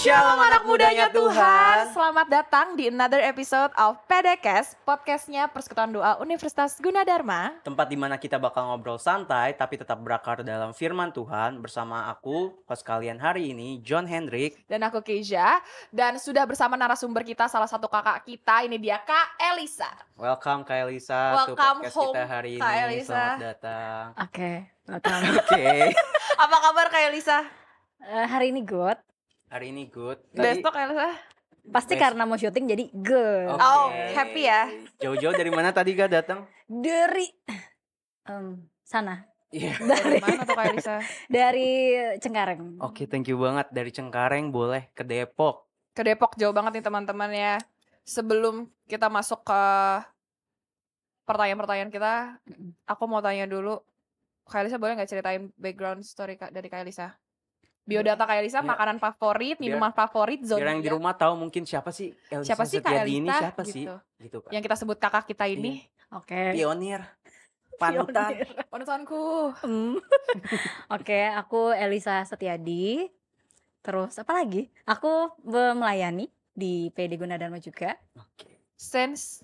Shalom anak mudanya Tuhan. Selamat datang di another episode of PDCast, podcastnya Persekutuan Doa Universitas Gunadarma. Tempat di mana kita bakal ngobrol santai tapi tetap berakar dalam firman Tuhan bersama aku, host kalian hari ini, John Hendrik. Dan aku Keisha, dan sudah bersama narasumber kita, salah satu kakak kita, ini dia Kak Elisa. Welcome Kak Elisa to Welcome podcast home, kita hari Kak ini. Elisa. Selamat datang. Oke, welcome. Oke. Apa kabar Kak Elisa? Hari ini good. Hari ini good. Besok Kak Elisa? Pasti Best. karena mau syuting jadi good. Oke. Oh, happy ya? Jauh-jauh dari mana tadi Kak datang? Dari sana. Iya. Dari mana tuh Kak Elisa? Dari Cengkareng. Oke, thank you banget. Dari Cengkareng boleh ke Depok. Ke Depok jauh banget nih teman-teman ya. Sebelum kita masuk ke pertanyaan-pertanyaan kita, aku mau tanya dulu, Kak Elisa boleh nggak ceritain background story dari Kak Elisa? Biodata Kak Elisa, Ya. makanan favorit, minuman favorit, Biar yang di zodiak. rumah tahu mungkin siapa sih Elisa Siapa sih Kak Setiadi ini, Elisa? siapa sih? Gitu. Gitu Kak. Yang kita sebut kakak kita ini. Oke. Pionir. Panutan. Panutanku. Oke, aku Elisa Setiadi. Terus apa lagi? Aku melayani di PD Gunadarma juga. Oke. Sense.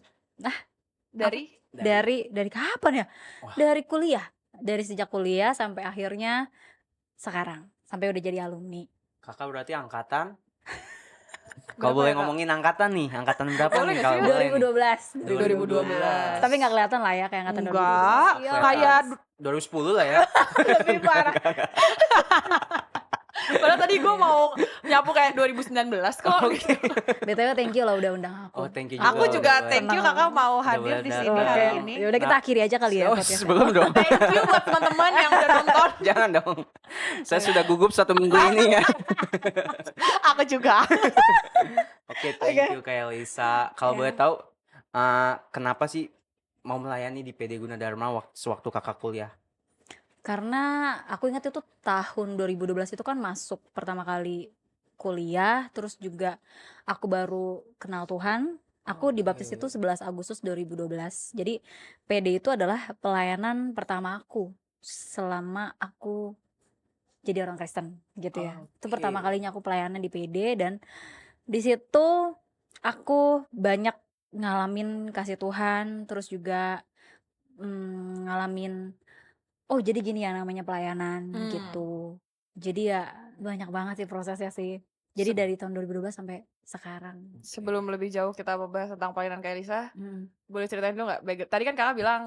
Dari Dari kapan ya? Wah. Dari kuliah. Dari sejak kuliah sampai akhirnya sekarang. Sampai udah jadi alumni. Kakak berarti angkatan? Berapa Kalau boleh ya, Kak? ngomongin angkatan nih, angkatan berapa Boleh nih nggak kalau sih? boleh nih? 2012. Tapi nggak kelihatan lah ya kayak angkatan 2012. Enggak, Iya. kayak 2010 lah ya. lebih parah. Padahal tadi gue mau nyapu kayak 2019 kok. BTW thank you lah udah undang aku. Oh, thank you juga. Aku juga udah thank you Senang. kakak mau Udah hadir boleh di datang. sini Oke, hari ini. yaudah kita Nah. akhiri aja kali ya Oh, podcastnya. sebelum dong. Thank you buat teman-teman yang udah nonton. Jangan dong. Saya sudah gugup 1 minggu ini ya. Aku juga. Oke, thank you Kak Elisa. Kalau Ya. boleh tahu kenapa sih mau melayani di PD Gunadarma sewaktu kakak kuliah? Karena aku ingat itu tahun 2012 itu kan masuk pertama kali kuliah, terus juga aku baru kenal Tuhan. Aku dibaptis itu 11 Agustus 2012. Jadi PD itu adalah pelayanan pertama aku selama aku jadi orang Kristen gitu ya. Itu Oke. pertama kalinya aku pelayanan di PD, dan di situ aku banyak ngalamin kasih Tuhan, terus juga ngalamin oh jadi gini ya namanya pelayanan gitu. Jadi ya banyak banget sih prosesnya sih. Jadi dari tahun 2012 sampai sekarang. Sebelum lebih jauh kita membahas tentang pelayanan Kak Elisa, Hmm. boleh ceritain dulu nggak? Tadi kan kakak bilang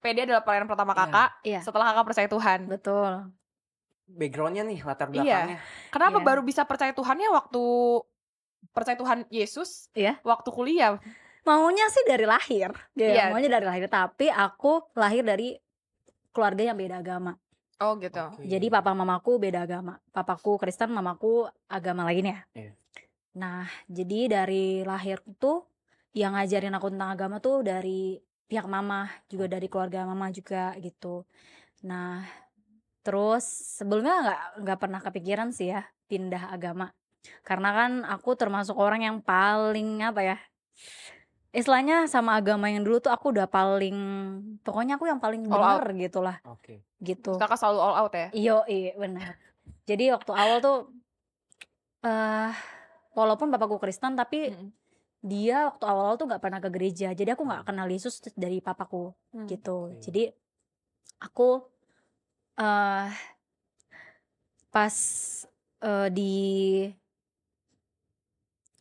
PD adalah pelayanan pertama Iya. kakak Iya. setelah kakak percaya Tuhan. Betul. Backgroundnya nih, latar Iya. belakangnya. Kenapa Iya. baru bisa percaya Tuhannya waktu percaya Tuhan Yesus? Iya. Waktu kuliah. Maunya sih dari lahir. Iya. Maunya dari lahir, tapi aku lahir dari keluarga yang beda agama. Oh gitu. Oke. Jadi papa mamaku beda agama. Papaku Kristen, mamaku agama lainnya. Iya. Nah, jadi dari lahir tuh yang ngajarin aku tentang agama tuh dari pihak mama, juga dari keluarga mama juga gitu. Nah, terus sebelumnya nggak pernah kepikiran sih ya pindah agama. Karena kan aku termasuk orang yang paling apa ya? Istilahnya sama agama yang dulu tuh aku udah paling, pokoknya aku yang paling All out. bener gitu lah, Oke. gitu. Kakak selalu all out ya? Iya benar. Jadi waktu awal tuh walaupun bapakku Kristen, tapi dia waktu awal tuh nggak pernah ke gereja. Jadi aku nggak kenal Yesus dari papaku gitu. Oke. Jadi aku pas di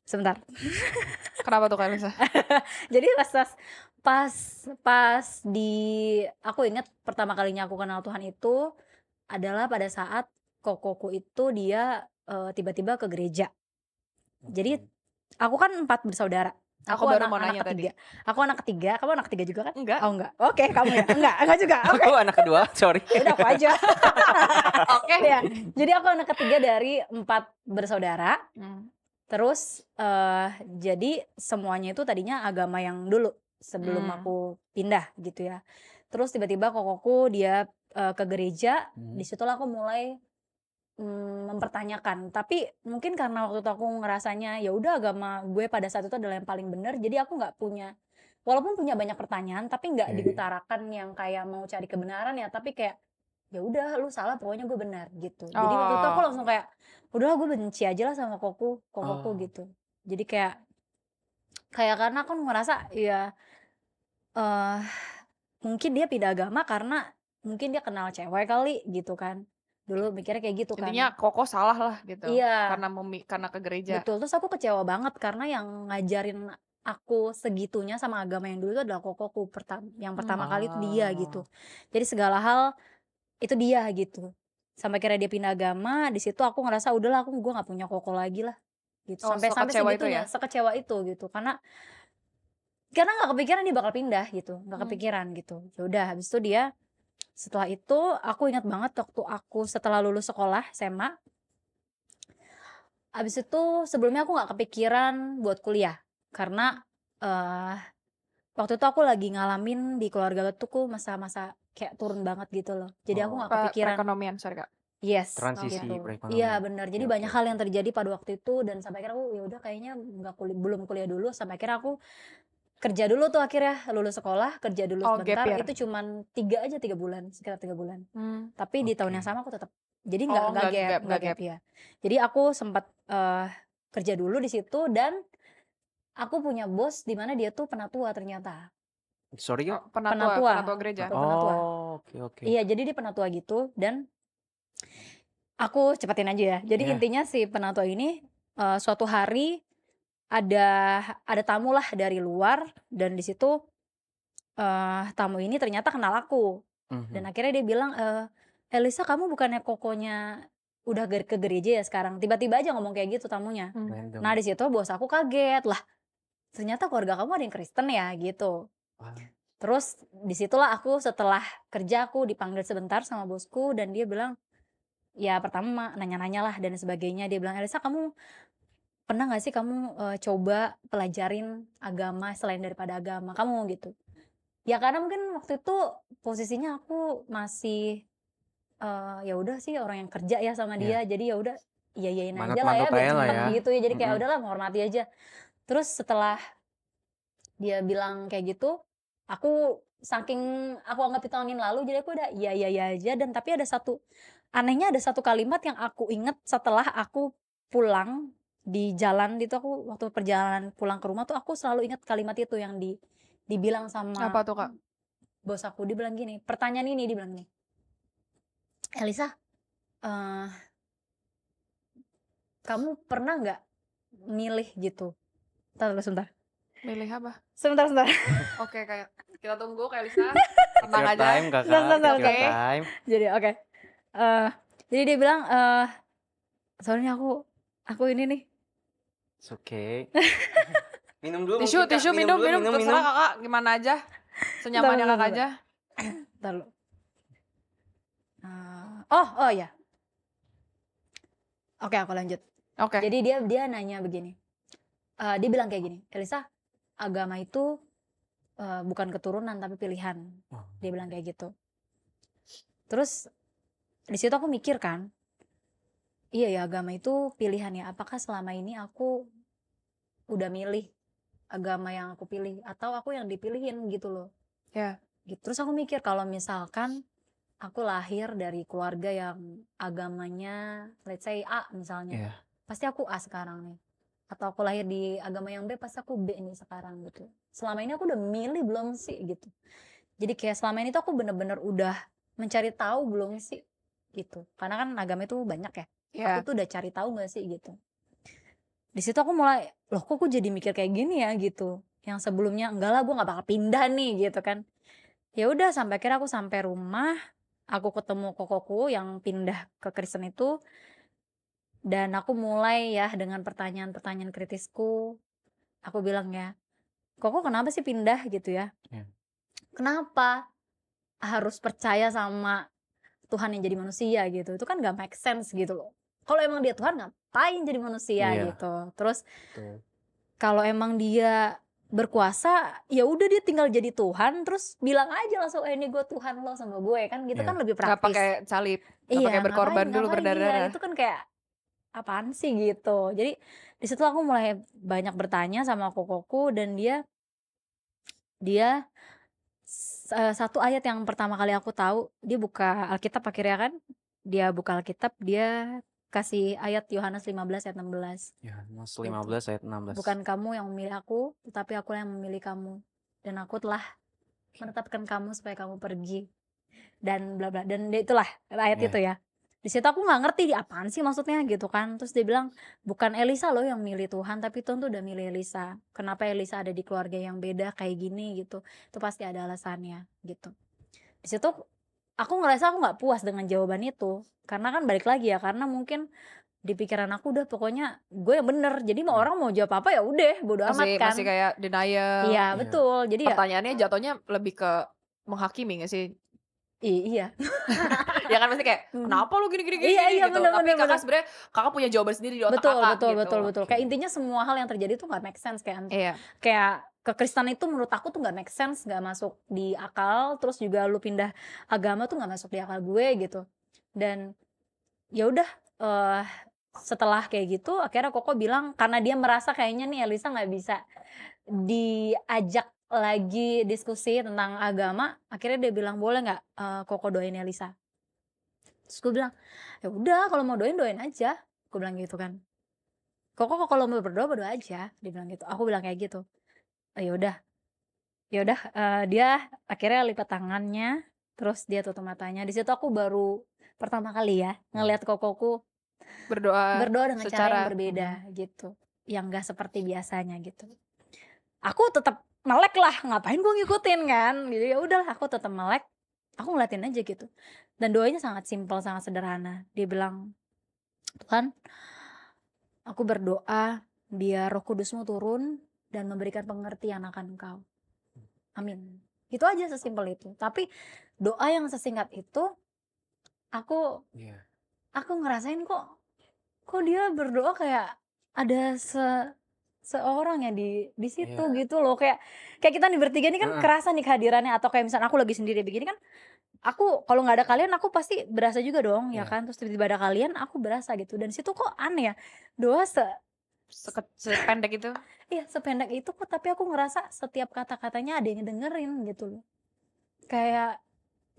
sebentar. Kenapa tuh Kak Elisa? Jadi pas di aku ingat pertama kalinya aku kenal Tuhan itu adalah pada saat kokoku itu dia tiba-tiba ke gereja. Jadi aku kan 4 bersaudara. Aku baru mau anak nanya ketiga. Aku anak ketiga. Kamu anak ketiga juga kan? Enggak. Oh enggak. Oke, kamu ya. Enggak juga. Oke. Aku anak kedua, sorry. Ya udah aku aja. Oke. Ya. Jadi aku anak ketiga dari 4 bersaudara. Terus jadi semuanya itu tadinya agama yang dulu sebelum aku pindah gitu ya. Terus tiba-tiba kokoku dia ke gereja. Disitulah aku mulai mempertanyakan. Tapi mungkin karena waktu itu aku ngerasanya ya udah agama gue pada saat itu adalah yang paling benar, jadi aku nggak punya, walaupun punya banyak pertanyaan tapi nggak diutarakan yang kayak mau cari kebenaran ya, tapi kayak ya udah lu salah pokoknya gue benar gitu. Jadi waktu itu aku Oh. langsung kayak udahlah gue benci aja lah sama kokoku Oh. gitu. Jadi kayak karena aku ngerasa ya eh mungkin dia pindah agama karena mungkin dia kenal cewek kali gitu kan. Dulu mikirnya kayak gitu kan. Intinya Koko salah lah gitu. Iya. Karena ke gereja. Betul, terus aku kecewa banget karena yang ngajarin aku segitunya sama agama yang dulu itu adalah kokoku yang pertama kali itu dia gitu. Jadi segala hal itu dia gitu. Sampai kira dia pindah agama, di situ aku ngerasa udahlah gue nggak punya koko lagi lah gitu. Oh, Sampai sekecewa itu segitunya, ya? sekecewa itu gitu. Karena nggak kepikiran dia bakal pindah gitu, nggak kepikiran gitu. Ya udah, habis itu dia setelah itu aku ingat banget waktu aku setelah lulus sekolah SMA. Habis itu sebelumnya aku nggak kepikiran buat kuliah karena waktu itu aku lagi ngalamin di keluarga tuh masa-masa kayak turun banget gitu loh. Jadi aku nggak kepikiran. Perekonomian, sorry Kak. Yes, Transisi gitu. perekonomian. Iya benar. Jadi Oke, banyak hal yang terjadi pada waktu itu dan sampai akhirnya aku ya udah kayaknya belum kuliah dulu sampai akhirnya aku kerja dulu tuh akhirnya lulus sekolah kerja dulu Oh, sebentar gap year. itu cuman 3 bulan sekitar 3 bulan. Tapi di tahun yang Oke. sama aku tetap jadi Oh, nggak nggak gap. gap ya. Jadi aku sempat kerja dulu di situ dan aku punya bos di mana dia tuh penatua ternyata. Sorry Oh, yuk. penatua gereja. Penatua. Oh, oke. Iya, jadi dia penatua gitu dan aku cepetin aja ya. Jadi Iya. intinya si penatua ini suatu hari ada tamu lah dari luar dan di situ tamu ini ternyata kenal aku. Dan akhirnya dia bilang, "Elisa kamu bukannya kokonya udah ke gereja ya sekarang?" Tiba-tiba aja ngomong kayak gitu tamunya. Random. Nah, di situ bos aku kaget, "Lah, ternyata keluarga kamu ada yang Kristen ya?" gitu. Wah. Terus disitulah aku setelah kerja aku dipanggil sebentar sama bosku dan dia bilang, ya pertama nanya-nanya lah dan sebagainya. Dia bilang, "Elisa kamu pernah gak sih kamu coba pelajarin agama selain daripada agama kamu gitu?" Ya karena mungkin waktu itu posisinya aku masih ya udah sih orang yang kerja ya sama dia. Jadi ya udah iyain aja lah ya Manut-manut biar aja lah cepet ya. gitu ya. Jadi kayak udahlah menghormati aja. Terus setelah dia bilang kayak gitu, aku saking aku anggap itu angin lalu jadi aku udah iya aja dan tapi anehnya ada satu kalimat yang aku inget setelah aku pulang di jalan itu aku waktu perjalanan pulang ke rumah tuh aku selalu ingat kalimat itu yang dibilang sama Apa tuh Kak? bos aku. Dia bilang gini, pertanyaan ini dia bilang gini, "Elisa, kamu pernah nggak milih gitu?" Sebentar. Milih apa? Sebentar. Oke, kayak kita tunggu Kak Elisa. Tenang Your aja. time, Kakak. Sebentar, Your oke. time. Jadi oke. Jadi dia bilang, soalnya aku ini nih. It's okay. Minum dulu Tisu, mungkin, Kak. minum. minum. Terserah Kakak gimana aja. Senyamannya Bentar, Kakak bentar. aja. Bentar lu. Oh ya. Oke, aku lanjut. Oke. Jadi dia nanya begini. Dia bilang kayak gini, "Elisa, agama itu bukan keturunan tapi pilihan." Dia bilang kayak gitu. Terus di situ aku mikir kan, iya ya agama itu pilihan ya. Apakah selama ini aku udah milih agama yang aku pilih atau aku yang dipilihin gitu loh. Ya. Gitu. Terus aku mikir kalau misalkan aku lahir dari keluarga yang agamanya let's say A misalnya. Iya. Pasti aku A sekarang nih. Atau aku lahir di agama yang B pasti aku B nih sekarang gitu. Selama ini aku udah milih belum sih gitu. Jadi kayak selama ini tuh aku bener-bener udah mencari tahu belum sih gitu. Karena kan agama itu banyak ya. Ya. Aku tuh udah cari tahu gak sih gitu. Di situ aku mulai, loh kok aku jadi mikir kayak gini ya gitu. Yang sebelumnya enggak lah gue gak bakal pindah nih gitu kan. Ya udah sampai akhirnya aku sampai rumah, aku ketemu kokoku yang pindah ke Kristen itu. Dan aku mulai ya dengan pertanyaan-pertanyaan kritisku. Aku bilang ya, Koko kenapa sih pindah gitu ya? Iya. Kenapa harus percaya sama Tuhan yang jadi manusia gitu? Itu kan gak make sense gitu loh. Kalau emang dia Tuhan ngapain jadi manusia Iya. gitu. Terus Betul. kalau emang dia berkuasa ya udah dia tinggal jadi Tuhan terus bilang aja langsung ini gue Tuhan lo sama gue kan gitu Iya. kan lebih Gak praktis. pakai salib. Gak Iya, pakai berkorban dulu ngapain berdarah-darah. itu kan kayak apaan sih gitu. Jadi di situ aku mulai banyak bertanya sama kokoku dan dia Satu ayat yang pertama kali aku tahu, dia buka Alkitab akhirnya kan, dia buka Alkitab, dia kasih ayat Yohanes 15 ayat 16 Yohanes gitu. 15 ayat 16. Bukan kamu yang memilih aku, tetapi aku yang memilih kamu. Dan aku telah menetapkan kamu supaya kamu pergi. Dan bla bla. Dan itulah ayat Iya. itu ya. Di situ aku nggak ngerti apaan sih maksudnya gitu kan. Terus dia bilang bukan Elisa loh yang milih Tuhan, tapi Tuhan tuh udah milih Elisa. Kenapa Elisa ada di keluarga yang beda kayak gini gitu. Itu pasti ada alasannya gitu. Di situ aku ngerasa aku nggak puas dengan jawaban itu. Karena kan balik lagi ya, karena mungkin di pikiran aku udah pokoknya gue yang bener. Jadi mau orang mau jawab apa ya udah bodo amat Masih kan. masih kayak denial. Iya Iya. betul. Jadi ya Pertanyaannya jatuhnya lebih ke menghakimi gak sih? iya. Ya kan pasti kayak kenapa lu gini gini gini Iya, gini iya, gitu. bener, Tapi bener, kakak bener. sebenarnya kakak punya jawaban sendiri di otak Betul, kakak betul, gitu. betul, betul. Oke. Kayak intinya semua hal yang terjadi tuh nggak make sense Iya. kayak kekristenan itu menurut aku tuh nggak make sense, nggak masuk di akal. Terus juga lu pindah agama tuh nggak masuk di akal gue gitu. Dan ya udah setelah kayak gitu akhirnya Koko bilang karena dia merasa kayaknya nih Elisa nggak bisa diajak lagi diskusi tentang agama, akhirnya dia bilang boleh nggak Koko doain Elisa. Terus gue bilang ya udah kalau mau doain aja, gue bilang gitu kan. Koko kalau mau berdoa aja, dia bilang gitu. Aku bilang kayak gitu. Ya udah, dia akhirnya lipat tangannya, terus dia tutup matanya. Di situ aku baru pertama kali ya ngelihat Kokoku Berdoa dengan cara secara yang berbeda gitu, yang gak seperti biasanya gitu. Aku tetap melek lah, ngapain gue ngikutin kan, gitu. Ya udahlah, aku tetap melek, aku ngeliatin aja gitu. Dan doanya sangat simpel, sangat sederhana. Dia bilang, Tuhan, aku berdoa biar Roh Kudusmu turun dan memberikan pengertian akan Engkau. Amin. Gitu aja, sesimpel itu. Tapi doa yang sesingkat itu, aku Iya. ngerasain kok dia berdoa kayak ada seorang yang di situ Iya. gitu loh. Kayak kita nih bertiga ini kan Heeh. kerasa nih kehadirannya. Atau kayak misalnya aku lagi sendiri begini kan, aku kalau nggak ada kalian aku pasti berasa juga dong ya Iya. kan. Terus tiba-tiba ada kalian aku berasa gitu. Dan situ kok aneh ya, doa sependek itu. iya sependek itu kok, tapi aku ngerasa setiap kata-katanya ada yang dengerin gitu loh. Kayak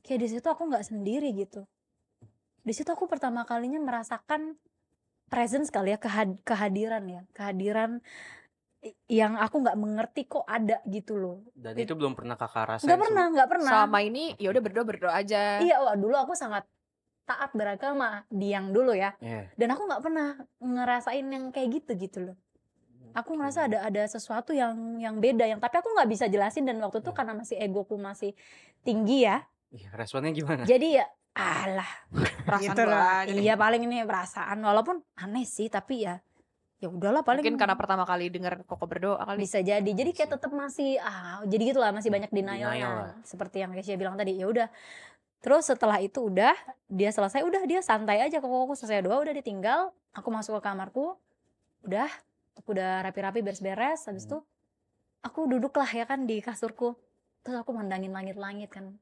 di situ aku nggak sendiri gitu. Di situ aku pertama kalinya merasakan presence kali ya, kehadiran yang aku nggak mengerti kok ada gitu loh. Dan itu belum pernah kakak rasain. Nggak pernah. Selama ini ya udah berdoa aja. Iya, wah dulu aku sangat taat beragama di yang dulu ya. Iya. Dan aku nggak pernah ngerasain yang kayak gitu loh. Aku ngerasa ada sesuatu yang beda, yang tapi aku nggak bisa jelasin. Dan waktu itu karena masih egoku masih tinggi ya, Iya, responnya gimana? jadi ya alah Perasaan gitu gua lah. aja nih. Iya paling ini perasaan, walaupun aneh sih, tapi ya udahlah paling Mungkin karena pertama kali dengar Koko berdoa kali. bisa jadi kayak tetap masih jadi gitulah, masih banyak Denial denialnya lah. seperti yang Kesia bilang tadi. Ya udah, terus setelah itu udah dia selesai, udah dia santai aja. Aku selesai doa udah ditinggal, aku masuk ke kamarku, udah aku udah rapi-rapi beres-beres. Habis itu aku duduk lah ya kan di kasurku, terus aku mandangin langit-langit kan.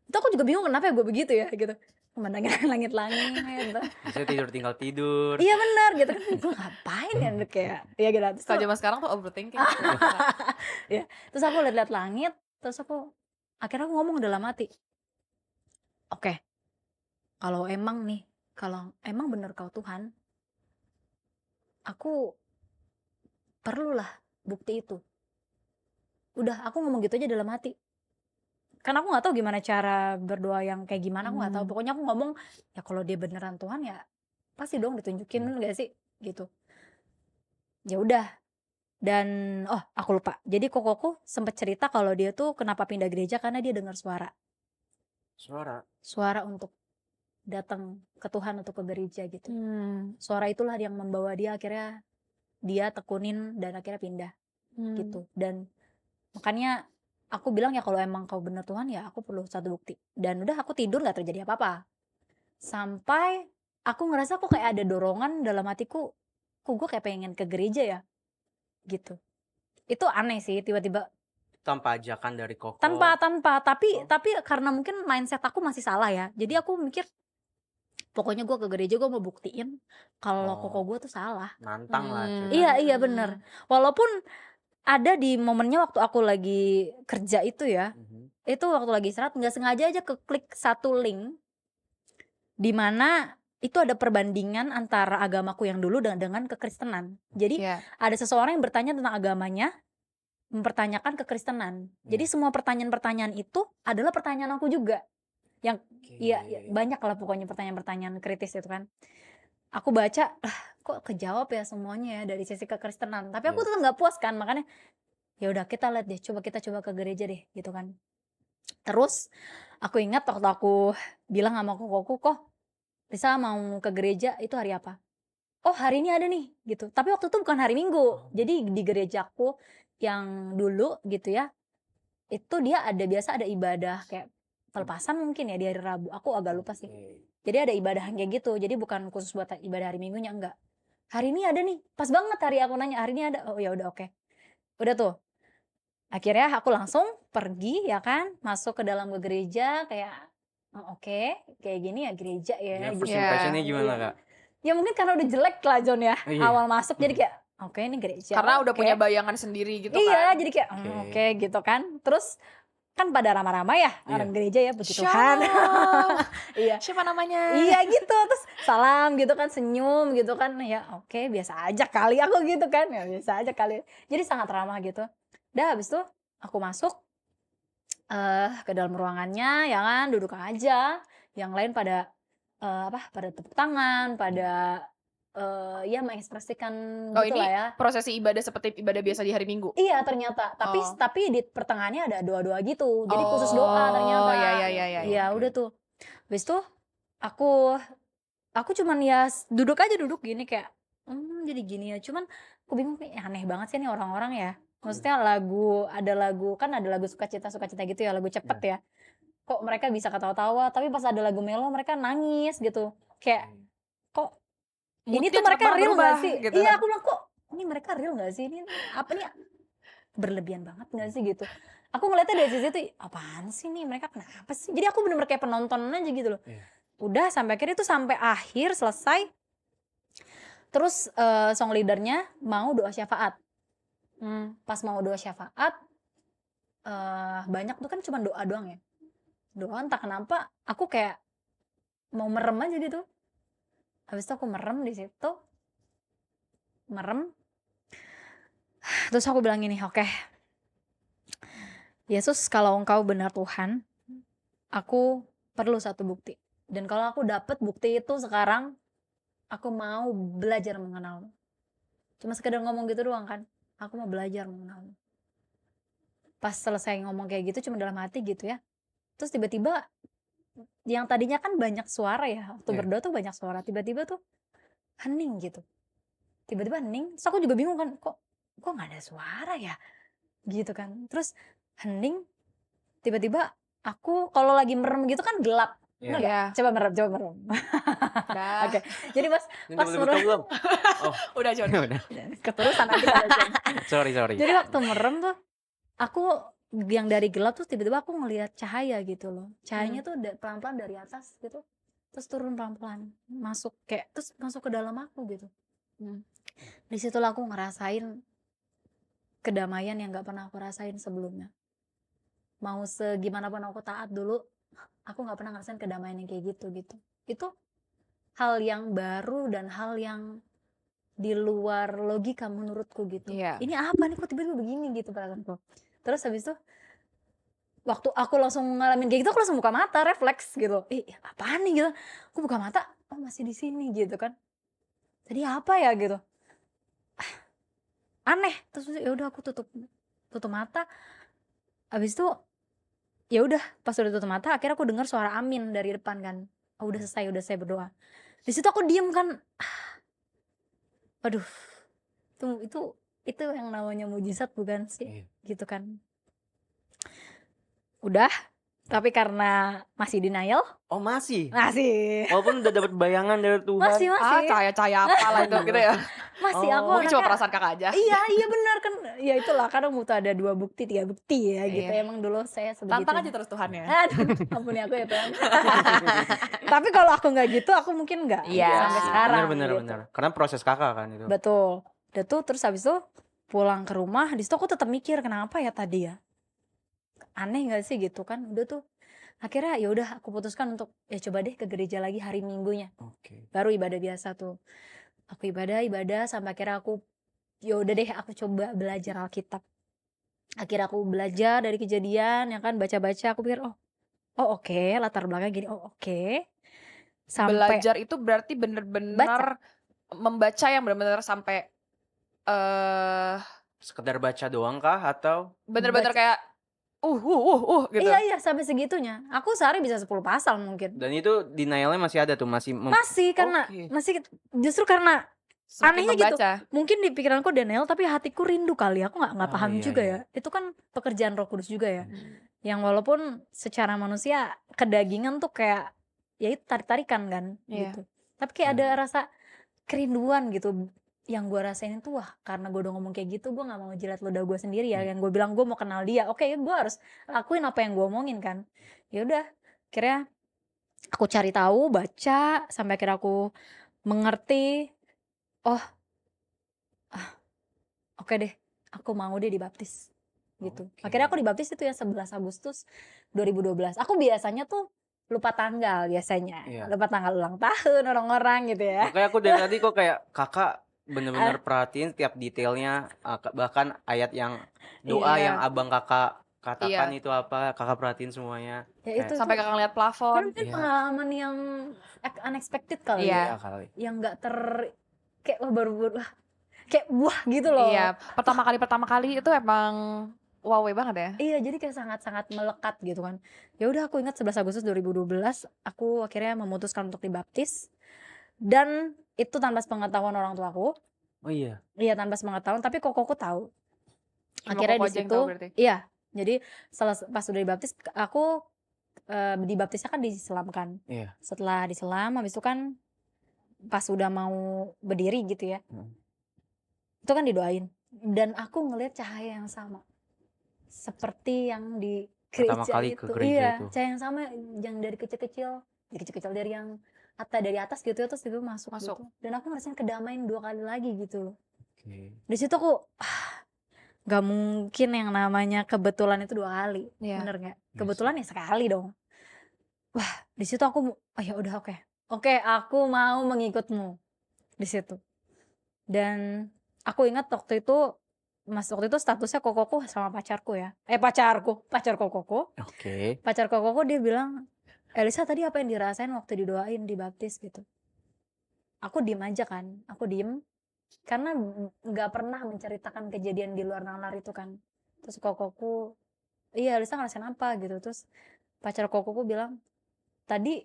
Itu aku juga bingung kenapa ya gue begitu ya gitu, memandangin langit-langit gitu. Biasanya tinggal tidur. Iya benar gitu kan, gue ngapain ya kayak ya gitu. Terus Kalau zaman sekarang tuh overthinking. ya, terus aku lihat langit, terus aku akhirnya aku ngomong dalam hati, oke, kalau emang bener kau Tuhan, aku perlulah bukti itu. Udah, aku ngomong gitu aja dalam hati. Karena aku nggak tahu gimana cara berdoa yang kayak gimana, aku nggak tahu. Pokoknya aku ngomong ya kalau dia beneran Tuhan ya pasti dong ditunjukin, nggak sih gitu. Ya udah. Dan aku lupa, jadi Kokoku sempet cerita kalau dia tuh kenapa pindah gereja karena dia dengar suara untuk datang ke Tuhan, untuk ke gereja gitu. Suara itulah yang membawa dia, akhirnya dia tekunin dan akhirnya pindah gitu. Dan makanya aku bilang ya kalau emang kau bener Tuhan ya aku perlu satu bukti. Dan udah, aku tidur gak terjadi apa-apa. Sampai aku ngerasa kok kayak ada dorongan dalam hatiku, kok gue kayak pengen ke gereja ya gitu. Itu aneh sih, tiba-tiba Tanpa ajakan dari Koko. tanpa tapi karena mungkin mindset aku masih salah ya. Jadi aku mikir pokoknya gue ke gereja gue mau buktiin kalau Koko gue tuh salah. Nantang lah ceritanya. Iya bener. Walaupun ada di momennya waktu aku lagi kerja itu ya, itu waktu lagi istirahat nggak sengaja aja keklik satu link di mana itu ada perbandingan antara agamaku yang dulu dengan kekristenan. Jadi Iya. ada seseorang yang bertanya tentang agamanya, mempertanyakan kekristenan. Jadi semua pertanyaan-pertanyaan itu adalah pertanyaan aku juga. Yang iya banyak lah pokoknya pertanyaan-pertanyaan kritis itu kan. Aku baca, kok kejawab ya semuanya ya dari sisi kekristenan. Tapi aku tetap nggak puas kan, makanya ya udah kita lihat deh, kita coba ke gereja deh gitu kan. Terus aku ingat waktu aku bilang sama kokoku, kok Risa mau ke gereja itu hari apa? Oh hari ini ada nih gitu. Tapi waktu itu bukan hari Minggu. Jadi di gerejaku yang dulu gitu ya, itu dia biasa ada ibadah kayak pelepasan mungkin ya di hari Rabu. Aku agak lupa sih. Jadi ada ibadah kayak gitu. Jadi bukan khusus buat ibadah hari Minggunya, enggak. Hari ini ada nih. Pas banget hari aku nanya, hari ini ada. Oh ya udah oke. Udah tuh. Akhirnya aku langsung pergi ya kan, masuk ke dalam gereja kayak oke, kayak gini ya gereja ya First gitu. impressionnya gimana Iya. Kak? Ya mungkin karena udah jelek lah John ya. Iya. Awal masuk jadi kayak oke ini gereja. Karena udah oke. punya bayangan sendiri gitu Iya, kan. jadi kayak Oke. oke gitu kan. Terus kan pada ramah-ramah ya orang gereja ya, puji Tuhan. Shalom. Iya. Siapa namanya? Iya gitu, terus salam gitu kan, senyum gitu kan, ya oke biasa aja kali aku gitu kan, ya biasa aja kali. Jadi sangat ramah gitu. Dah habis itu aku masuk ke dalam ruangannya ya kan, duduk aja. Yang lain pada pada tepuk tangan, pada ya mengekspresikan Oh gitu ini lah ya. prosesi ibadah seperti ibadah biasa di hari Minggu? Iya ternyata, tapi Oh. tapi di pertengahannya ada doa-doa gitu. Jadi khusus doa ternyata. Oh iya. Iya udah tuh. Habis itu aku cuman ya duduk gini kayak jadi gini ya. Cuman aku bingung nih aneh banget sih nih orang-orang ya. Maksudnya ada lagu sukacita gitu ya, lagu cepet ya. Kok mereka bisa ketawa-tawa, tapi pas ada lagu melo mereka nangis gitu. Kayak kok ini Moodnya tuh mereka cepet banget real berubah, gak sih? gitu. Iya aku bilang kok ini mereka real gak sih? Ini apa nih berlebihan banget gak sih gitu. Aku ngeliatnya dari sisi itu apaan sih nih mereka kenapa sih? Jadi aku bener-bener kayak penonton aja gitu loh. Udah sampai akhirnya tuh sampai akhir selesai. Terus song leadernya mau doa syafaat. Pas mau doa syafaat banyak tuh kan cuma doa doang ya. Doa entah kenapa aku kayak mau merem aja gitu. Habis itu aku merem di situ. Terus aku bilang gini, oke. Yesus, kalau engkau benar Tuhan, aku perlu satu bukti. Dan kalau aku dapat bukti itu sekarang, aku mau belajar mengenalmu. Cuma sekedar ngomong gitu doang kan. Aku mau belajar mengenalmu. Pas selesai ngomong kayak gitu cuma dalam hati gitu ya. Terus tiba-tiba yang tadinya kan banyak suara ya. Waktu berdoa tuh banyak suara. Tiba-tiba tuh hening gitu. Tiba-tiba hening. Terus aku juga bingung kan. Kok gak ada suara ya? Gitu kan. Terus hening. Tiba-tiba aku kalau lagi merem gitu kan gelap. Iya. Yeah. Coba merem. Dah. Oke. Jadi pas Udah belum? Oh, Udah John. udah. keterusan nanti pada jam. Sorry. Jadi waktu merem tuh aku yang dari gelap tuh tiba-tiba aku ngelihat cahaya gitu loh. Cahayanya tuh pelan-pelan dari atas gitu. Terus turun pelan-pelan. Terus masuk ke dalam aku gitu. Di situlah aku ngerasain kedamaian yang gak pernah aku rasain sebelumnya. Mau segimana pun aku taat dulu, aku gak pernah ngerasain kedamaian yang kayak gitu. Itu hal yang baru dan hal yang di luar logika menurutku gitu. Iya. Ini apa nih kok tiba-tiba begini gitu perasaanku. Terus habis itu waktu aku langsung ngalamin kayak gitu, aku langsung buka mata, refleks gitu. Apaan nih gitu. Aku buka mata, oh masih di sini gitu kan. Tadi apa ya gitu. Aneh. Terus ya udah aku tutup mata. Habis itu ya udah pas udah tutup mata akhirnya aku dengar suara amin dari depan kan. Oh, udah selesai berdoa. Di situ aku diem kan. Aduh. Itu yang namanya mujizat bukan sih? Gitu kan. Udah, tapi karena masih denial. Oh masih? Masih. Walaupun udah dapat bayangan dari Tuhan. Masih. Cahaya-cahaya apa lah itu gitu ya. Masih aku Mungkin cuma perasaan kakak aja. Iya benar kan. Ya itulah kadang butuh ada 2 bukti, 3 bukti ya gitu. Iya. Emang dulu saya sebegitu. Tantang aja terus Tuhan ya. Aduh, ampuni aku ya Tuhan. Tapi kalau aku nggak gitu, aku mungkin nggak Iya. sampai sekarang. Benar. Gitu. Karena proses kakak kan itu. Betul. Udah tuh terus habis itu pulang ke rumah, di situ aku tetap mikir kenapa ya tadi ya. aneh nggak sih gitu kan. Udah tuh akhirnya ya udah aku putuskan untuk ya coba deh ke gereja lagi hari Minggunya. Oke. Baru ibadah biasa tuh. Aku ibadah sampai akhirnya aku ya udah deh aku coba belajar Alkitab. Akhirnya aku belajar dari kejadian ya kan, baca-baca aku pikir oh oke, latar belakang gini, oh oke. Sampai Belajar itu berarti baca. bener-bener membaca yang bener-bener sampai eh Sekedar baca doang kah atau bener-bener Baca. kayak gitu. Iya sampai segitunya. Aku sehari bisa 10 pasal mungkin. dan itu denialnya masih ada tuh Masih karena Oke. masih justru karena Semakin anehnya gitu. membaca. Mungkin di pikiranku Daniel tapi hatiku rindu kali. Aku nggak Ah, paham iya, juga iya. ya. Itu kan pekerjaan Roh Kudus juga ya. Yang walaupun secara manusia kedagingan tuh kayak ya itu tarik-tarikan kan Iya. gitu. Tapi kayak ada rasa kerinduan gitu yang gue rasain tuh wah karena gue udah ngomong kayak gitu gue nggak mau jilat ludah gue sendiri ya yang gue bilang gue mau kenal dia oke gue harus lakuin apa yang gue omongin kan ya udah akhirnya aku cari tahu baca sampai akhirnya aku mengerti oh oke deh aku mau deh dibaptis gitu Oke. akhirnya aku dibaptis itu ya 11 Agustus 2012 aku biasanya tuh lupa tanggal biasanya Iya. lupa tanggal ulang tahun orang-orang gitu ya Makanya aku dari tadi kok kayak kakak bener-bener perhatiin tiap detailnya, bahkan ayat yang doa Iya. yang abang kakak katakan Iya. itu apa, kakak perhatiin semuanya. Ya Kayak, itu Sampai kakak ngeliat plafon. mungkin Iya. pengalaman yang unexpected kali Iya. ya iya kali. yang nggak kayak baru kayak buah gitu loh Iya, pertama kali itu emang wow banget ya. iya jadi kayak sangat-sangat melekat gitu kan ya udah aku ingat 11 Agustus 2012 aku akhirnya memutuskan untuk dibaptis dan itu tanpa sepengetahuan orang tua aku Oh iya. iya tanpa sepengetahuan tapi kokoku tahu Cuma akhirnya Koko di aja yang situ tahu berarti. iya jadi pas udah dibaptis aku dibaptisnya kan diselamkan Iya. setelah diselam habis itu kan pas udah mau berdiri gitu ya itu kan didoain dan aku ngelihat cahaya yang sama seperti yang di Pertama gereja kali itu ke gereja iya itu. cahaya yang sama yang dari kecil-kecil dari yang dari atas gitu ya terus tiba masuk Masuk. gitu dan aku ngerasain kedamaian 2 kali lagi gitu loh Oke. di situ aku gak mungkin yang namanya kebetulan itu 2 kali Iya. bener nggak Iya kebetulan ya sekali dong wah di situ aku oh ya udah oke aku mau mengikutmu di situ dan aku ingat waktu itu statusnya kokoku sama pacarku ya pacar kokoku Oke. pacar kokoku dia bilang Elisa tadi apa yang dirasain waktu didoain dibaptis gitu aku diem aja kan aku diem karena nggak pernah menceritakan kejadian di luar nalar itu kan terus kokoku iya Elisa ngerasain apa gitu terus pacar kokoku bilang tadi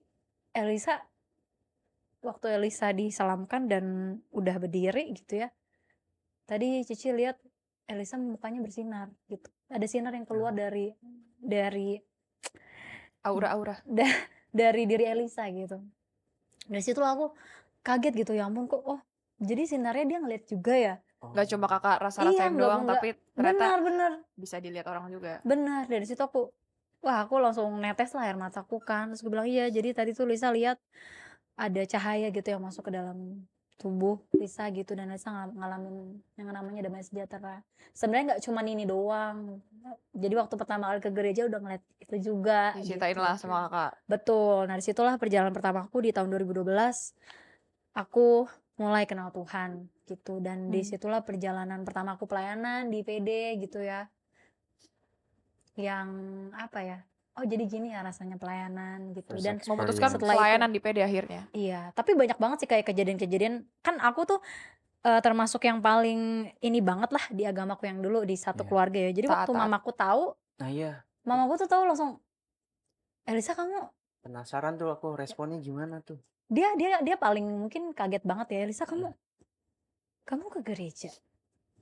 Elisa waktu Elisa diselamkan dan udah berdiri gitu ya tadi Cici lihat Elisa mukanya bersinar gitu ada sinar yang keluar dari Aura-aura. dari diri Elisa gitu dari situ aku kaget gitu ya ampun kok oh jadi sinarnya dia ngeliat juga ya Gak cuma kakak rasa-rasain Iya, doang, nggak- tapi ternyata benar bisa dilihat orang juga. benar dari situ aku langsung netes lah air mataku kan terus gue bilang iya jadi tadi tuh Lisa lihat ada cahaya gitu yang masuk ke dalam tubuh Lisa gitu dan Lisa ngalamin yang namanya damai sejahtera sebenarnya nggak cuma ini doang jadi waktu pertama kali ke gereja udah ngeliat itu juga Diceritain gitu. lah sama kakak. Betul nah disitulah perjalanan pertama aku di tahun 2012 aku mulai kenal Tuhan gitu dan disitulah perjalanan pertama aku pelayanan di PD gitu ya yang apa ya oh jadi gini ya rasanya pelayanan gitu First dan experience. Memutuskan Setelah itu- pelayanan di PD akhirnya. iya tapi banyak banget sih kayak kejadian-kejadian kan aku tuh termasuk yang paling ini banget lah di agamaku yang dulu di satu Iya. keluarga ya jadi waktu Taat. mamaku tahu Nah iya, mamaku tuh tahu langsung Elisa kamu penasaran tuh aku responnya gimana tuh. dia paling mungkin kaget banget ya Elisa kamu ke gereja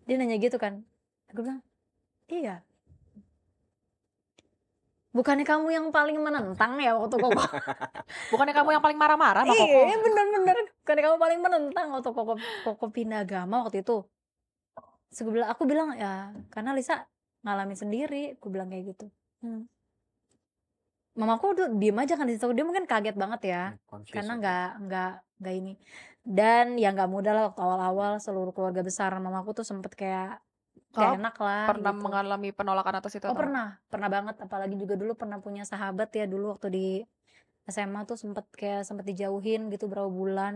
dia nanya gitu kan aku bilang iya bukannya kamu yang paling menentang ya waktu koko Bukannya kamu yang paling marah-marah sama Koko? iya bener bukannya kamu paling menentang waktu koko pindah agama waktu itu sebelah aku bilang ya karena Lisa ngalamin sendiri aku bilang kayak gitu mamaku tuh diem aja kan di situ dia mungkin kaget banget ya Confused karena aku. nggak ini dan ya nggak mudah lah waktu awal-awal seluruh keluarga besar mamaku tuh sempet kayak gak Kakak enak lah pernah gitu. mengalami penolakan atas itu Oh atau enggak? pernah banget, apalagi juga dulu pernah punya sahabat ya dulu waktu di SMA tuh sempet dijauhin gitu berapa bulan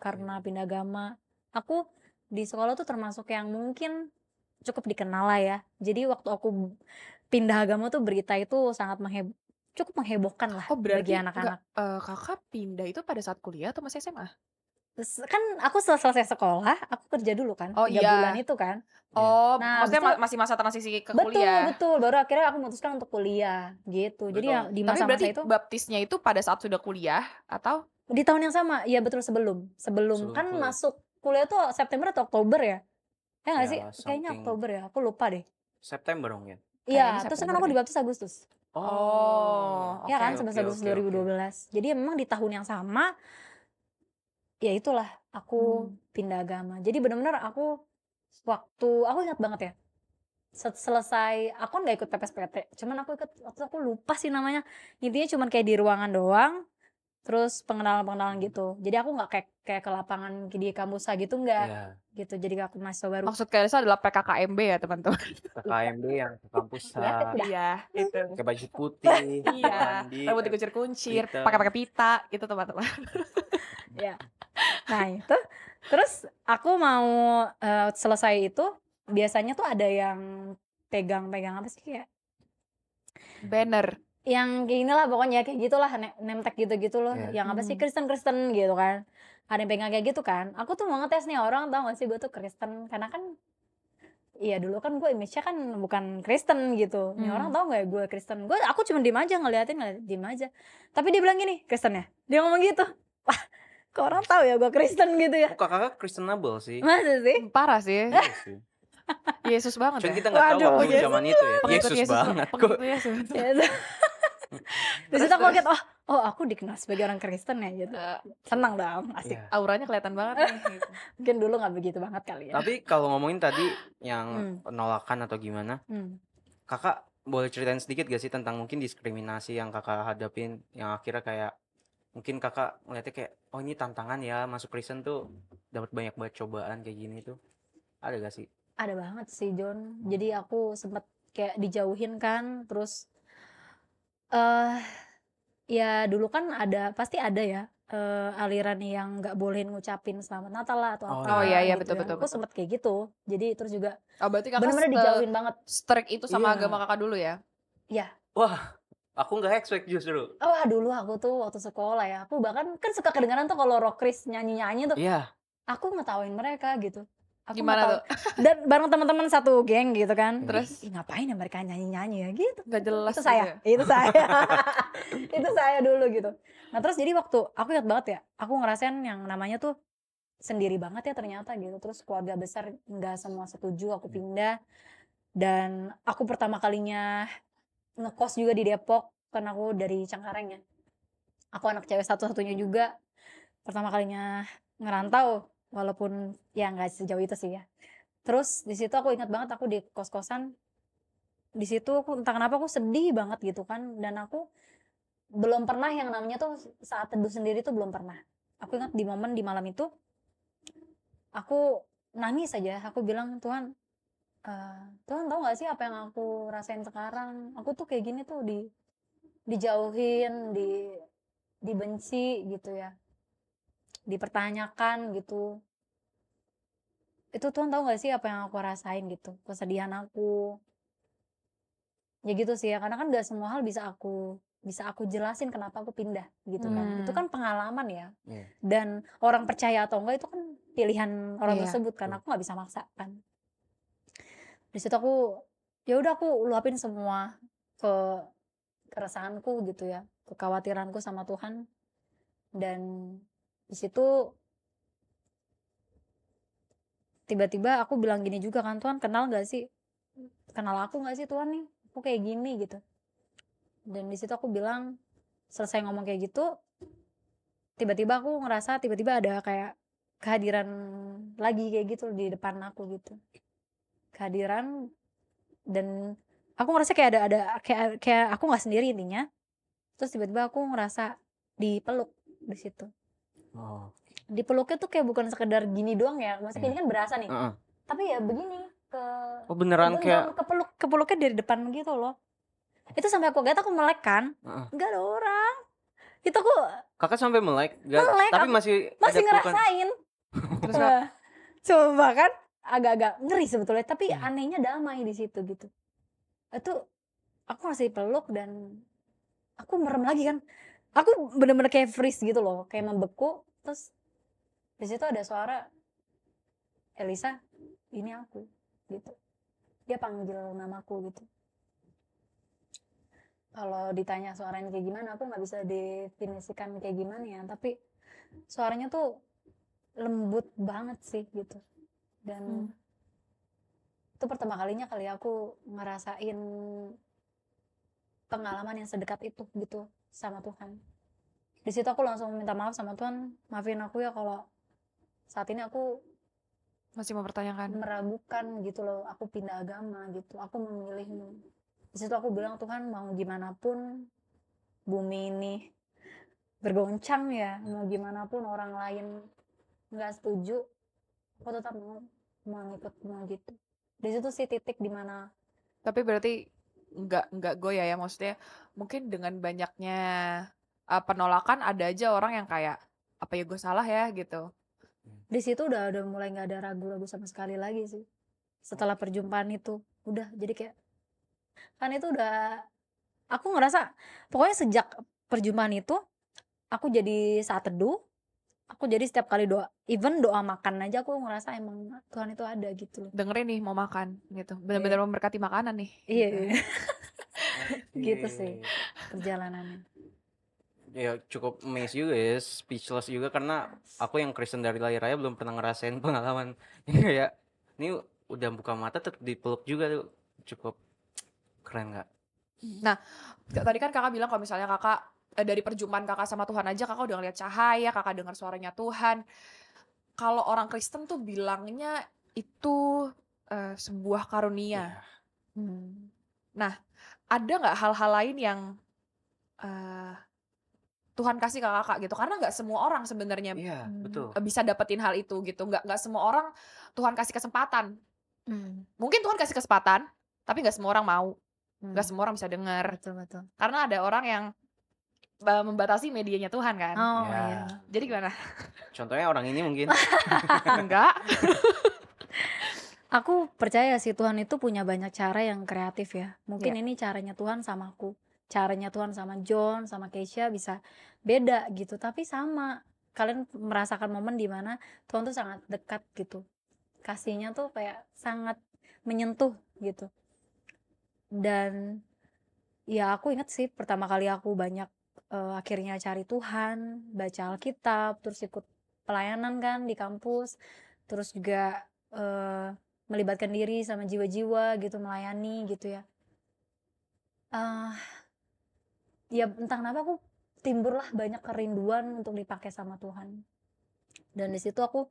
karena Oke. pindah agama. Aku di sekolah tuh termasuk yang mungkin cukup dikenal lah ya. Jadi waktu aku pindah agama tuh berita itu sangat cukup menghebohkan lah Oh bagi berarti enggak, anak-anak. Kakak pindah itu pada saat kuliah atau masih SMA? Terus kan aku setelah selesai sekolah, aku kerja dulu kan, Oh 3 bulan iya. itu kan. Iya. Oh Nah habis maksudnya itu masih masa transisi ke betul kuliah? betul, baru akhirnya aku memutuskan untuk kuliah, gitu. Jadi ya Betul. di Tapi masa-masa berarti itu baptisnya itu pada saat sudah kuliah atau? di tahun yang sama, iya betul sebelum Sebelum kan kuliah. masuk kuliah tuh September atau Oktober ya? Ya nggak sih? Ya, Kayaknya something Oktober ya, aku lupa deh. September dong ya. Kayaknya Iya, terus kan September aku deh. dibaptis Agustus. Oh, Ya oke kan, oke 11 Agustus oke. 2012. Jadi ya memang di tahun yang sama, ya itulah aku pindah agama. Jadi benar-benar aku ingat banget ya. Selesai, aku nggak ikut PPSPT, cuman aku ikut waktu aku lupa sih namanya. Intinya cuman kayak di ruangan doang, terus pengenalan-pengenalan gitu. Jadi aku nggak kayak ke lapangan di kampusnya gitu nggak. Iya. Gitu. Jadi aku mahasiswa baru. Maksud Kaisa adalah PKKMB ya teman-teman. KKMB yang ke kampus Ya, udah. Iya, itu. pakai baju putih, Iya, mandi, rambut dikuncir-kuncir, hitam. pakai pita, itu teman-teman. Ya. Nah itu, terus aku mau selesai itu, biasanya tuh ada yang pegang apa sih kayak Banner. yang kayak inilah pokoknya kayak gitulah name tag gitu-gitu loh, Iya. yang apa sih Kristen gitu kan. Ada yang pegang kayak gitu kan. Aku tuh mau ngetes nih orang tahu gak sih gue tuh Kristen karena kan iya dulu kan gue image-nya kan bukan Kristen gitu. Nih orang tahu nggak ya gue Kristen? Aku cuma diem aja ngeliatin diem aja. Tapi dia bilang gini, Kristen ya? Dia ngomong gitu. Wah, kok orang tahu ya gue Kristen gitu ya? Muka kakak Kristenable sih. Masa sih? Parah sih. Iya sih. Yesus banget Cuman ya. kita nggak tahu Waduh, waktu Yesus zaman itu ya. Pengikut Yesus banget kok. Pengikut Yesus. Ya, di situ aku kaget, oh aku dikenal sebagai orang Kristen ya gitu. Senang dong, asik. Iya. Auranya kelihatan banget nih. Gitu. Mungkin dulu nggak begitu banget kali ya. Tapi kalau ngomongin tadi yang penolakan atau gimana, kakak boleh ceritain sedikit gak sih tentang mungkin diskriminasi yang kakak hadapin, yang akhirnya kayak mungkin kakak ngeliatnya kayak oh ini tantangan ya masuk Kristen tuh dapat banyak banget cobaan kayak gini tuh, ada gak sih? Ada banget sih John. Jadi aku sempet kayak dijauhin kan, terus ya dulu kan pasti ada ya aliran yang nggak boleh ngucapin selamat Natal lah atau apa Oh iya gitu betul ya. betul. Aku sempet kayak gitu. Jadi terus juga Oh berarti kakak benar-benar dijauhin banget. strict itu sama Iya. agama kakak dulu ya? Ya. Wah, aku nggak expect justru. Oh dulu aku tuh waktu sekolah ya, aku bahkan kan suka kedengaran tuh kalau rockris nyanyi-nyanyi tuh. Iya. Aku ngetawain mereka gitu. Aku Gimana ngetawain. Dan bareng teman-teman satu geng gitu kan. Terus? Ih, ngapain ya mereka nyanyi-nyanyi ya gitu. Nggak jelas Itu gitu saya. ya? Itu saya. Itu saya dulu gitu. Nah terus jadi waktu aku ingat banget ya, aku ngerasain yang namanya tuh sendiri banget ya ternyata gitu. Terus keluarga besar nggak semua setuju aku pindah. Dan aku pertama kalinya ngekos juga di Depok, kan aku dari Cengkareng ya. Aku anak cewek satu-satunya juga. Pertama kalinya ngerantau, walaupun ya nggak sejauh itu sih ya. Terus di situ aku ingat banget aku di kos-kosan. Di situ aku entah kenapa aku sedih banget gitu kan, dan aku belum pernah yang namanya tuh saat teduh sendiri tuh belum pernah. Aku ingat di momen di malam itu aku nangis aja. Aku bilang, Tuhan tahu nggak sih apa yang aku rasain sekarang? Aku tuh kayak gini tuh dijauhin, dibenci gitu ya, dipertanyakan gitu. Itu Tuhan tahu nggak sih apa yang aku rasain gitu, kesedihan aku. Ya gitu sih ya, karena kan nggak semua hal bisa aku jelasin kenapa aku pindah gitu kan. Itu kan pengalaman ya. Iya. Dan orang percaya atau enggak itu kan pilihan orang Iya. tersebut kan. Aku nggak bisa maksa kan. Di situ aku ya udah aku luapin semua keresahanku gitu ya, kekhawatiranku sama Tuhan. Dan di situ tiba-tiba aku bilang gini juga kan, Tuhan kenal aku nggak sih Tuhan nih, aku kayak gini gitu. Dan di situ aku bilang, selesai ngomong kayak gitu, tiba-tiba aku ngerasa tiba-tiba ada kayak kehadiran lagi kayak gitu di depan aku gitu, kehadiran. Dan aku ngerasa kayak ada kayak aku nggak sendiri intinya. Terus tiba-tiba aku ngerasa dipeluk di situ. Dipeluknya tuh kayak bukan sekedar gini doang ya, maksudnya ini kan berasa nih. Tapi ya begini, ke Oh beneran kayak kepeluknya dari depan gitu loh. Itu sampai aku lihat, aku melek kan, nggak ada orang. Itu aku Kakak sampai melek, melek, tapi aku masih ada pelukan. ngerasain. Terus Kak, Coba kan agak-agak ngeri sebetulnya, tapi Iya. anehnya damai di situ gitu. Itu aku masih peluk dan aku merem lagi kan. Aku bener-bener kayak freeze gitu loh, kayak membeku. Terus di situ ada suara, Elisa, ini aku gitu. Dia panggil namaku gitu. Kalau ditanya suaranya kayak gimana, aku nggak bisa definisikan kayak gimana ya, tapi suaranya tuh lembut banget sih gitu. Dan itu pertama kalinya kali aku ngerasain pengalaman yang sedekat itu gitu sama Tuhan. Di situ aku langsung minta maaf sama Tuhan, maafin aku ya kalau saat ini aku masih mempertanyakan. meragukan gitu loh, aku pindah agama gitu, aku memilihmu. Di situ aku bilang, Tuhan, mau gimana pun bumi ini bergoncang ya, mau gimana pun orang lain nggak setuju, aku tetap mau ngikutmu gitu. Di situ sih titik dimana. Tapi berarti nggak goyah ya, maksudnya mungkin dengan banyaknya penolakan ada aja orang yang kayak apa ya gue salah ya gitu. Di situ udah mulai nggak ada ragu-ragu sama sekali lagi sih. Setelah perjumpaan itu udah jadi kayak, kan itu udah, aku ngerasa pokoknya sejak perjumpaan itu aku jadi saat teduh, aku jadi setiap kali doa, even doa makan aja aku ngerasa emang Tuhan itu ada gitu loh. Dengerin nih mau makan gitu, benar-benar memberkati makanan nih. Iya, gitu. gitu sih perjalanannya. Ya cukup amazed juga ya, speechless juga, karena aku yang Kristen dari lahir aja belum pernah ngerasain pengalaman yang kayak ini udah buka mata tetap dipeluk juga tuh, cukup keren nggak? Nah, tadi kan kakak bilang kalau misalnya kakak dari perjumpaan kakak sama Tuhan aja kakak udah ngeliat cahaya, kakak dengar suaranya Tuhan. Kalau orang Kristen tuh bilangnya itu sebuah karunia. Iya. Nah, ada nggak hal-hal lain yang Tuhan kasih ke kakak gitu? Karena nggak semua orang sebenarnya Iya, betul. bisa dapetin hal itu gitu. Nggak semua orang Tuhan kasih kesempatan. Mungkin Tuhan kasih kesempatan, tapi nggak semua orang mau. Nggak semua orang bisa dengar. Betul. Karena ada orang yang membatasi medianya Tuhan kan. Oh Ya. iya. Jadi gimana? Contohnya orang ini mungkin. Enggak. Aku percaya sih Tuhan itu punya banyak cara yang kreatif ya. Mungkin Iya. ini caranya Tuhan sama aku. Caranya Tuhan sama John, sama Keisha bisa beda gitu. Tapi sama. Kalian merasakan momen dimana Tuhan tuh sangat dekat gitu. Kasihnya tuh kayak sangat menyentuh gitu. Dan ya aku inget sih pertama kali aku banyak akhirnya cari Tuhan, baca Alkitab, terus ikut pelayanan kan di kampus. Terus juga melibatkan diri sama jiwa-jiwa gitu, melayani gitu ya. Ya entah kenapa aku timbullah banyak kerinduan untuk dipakai sama Tuhan. Dan di situ aku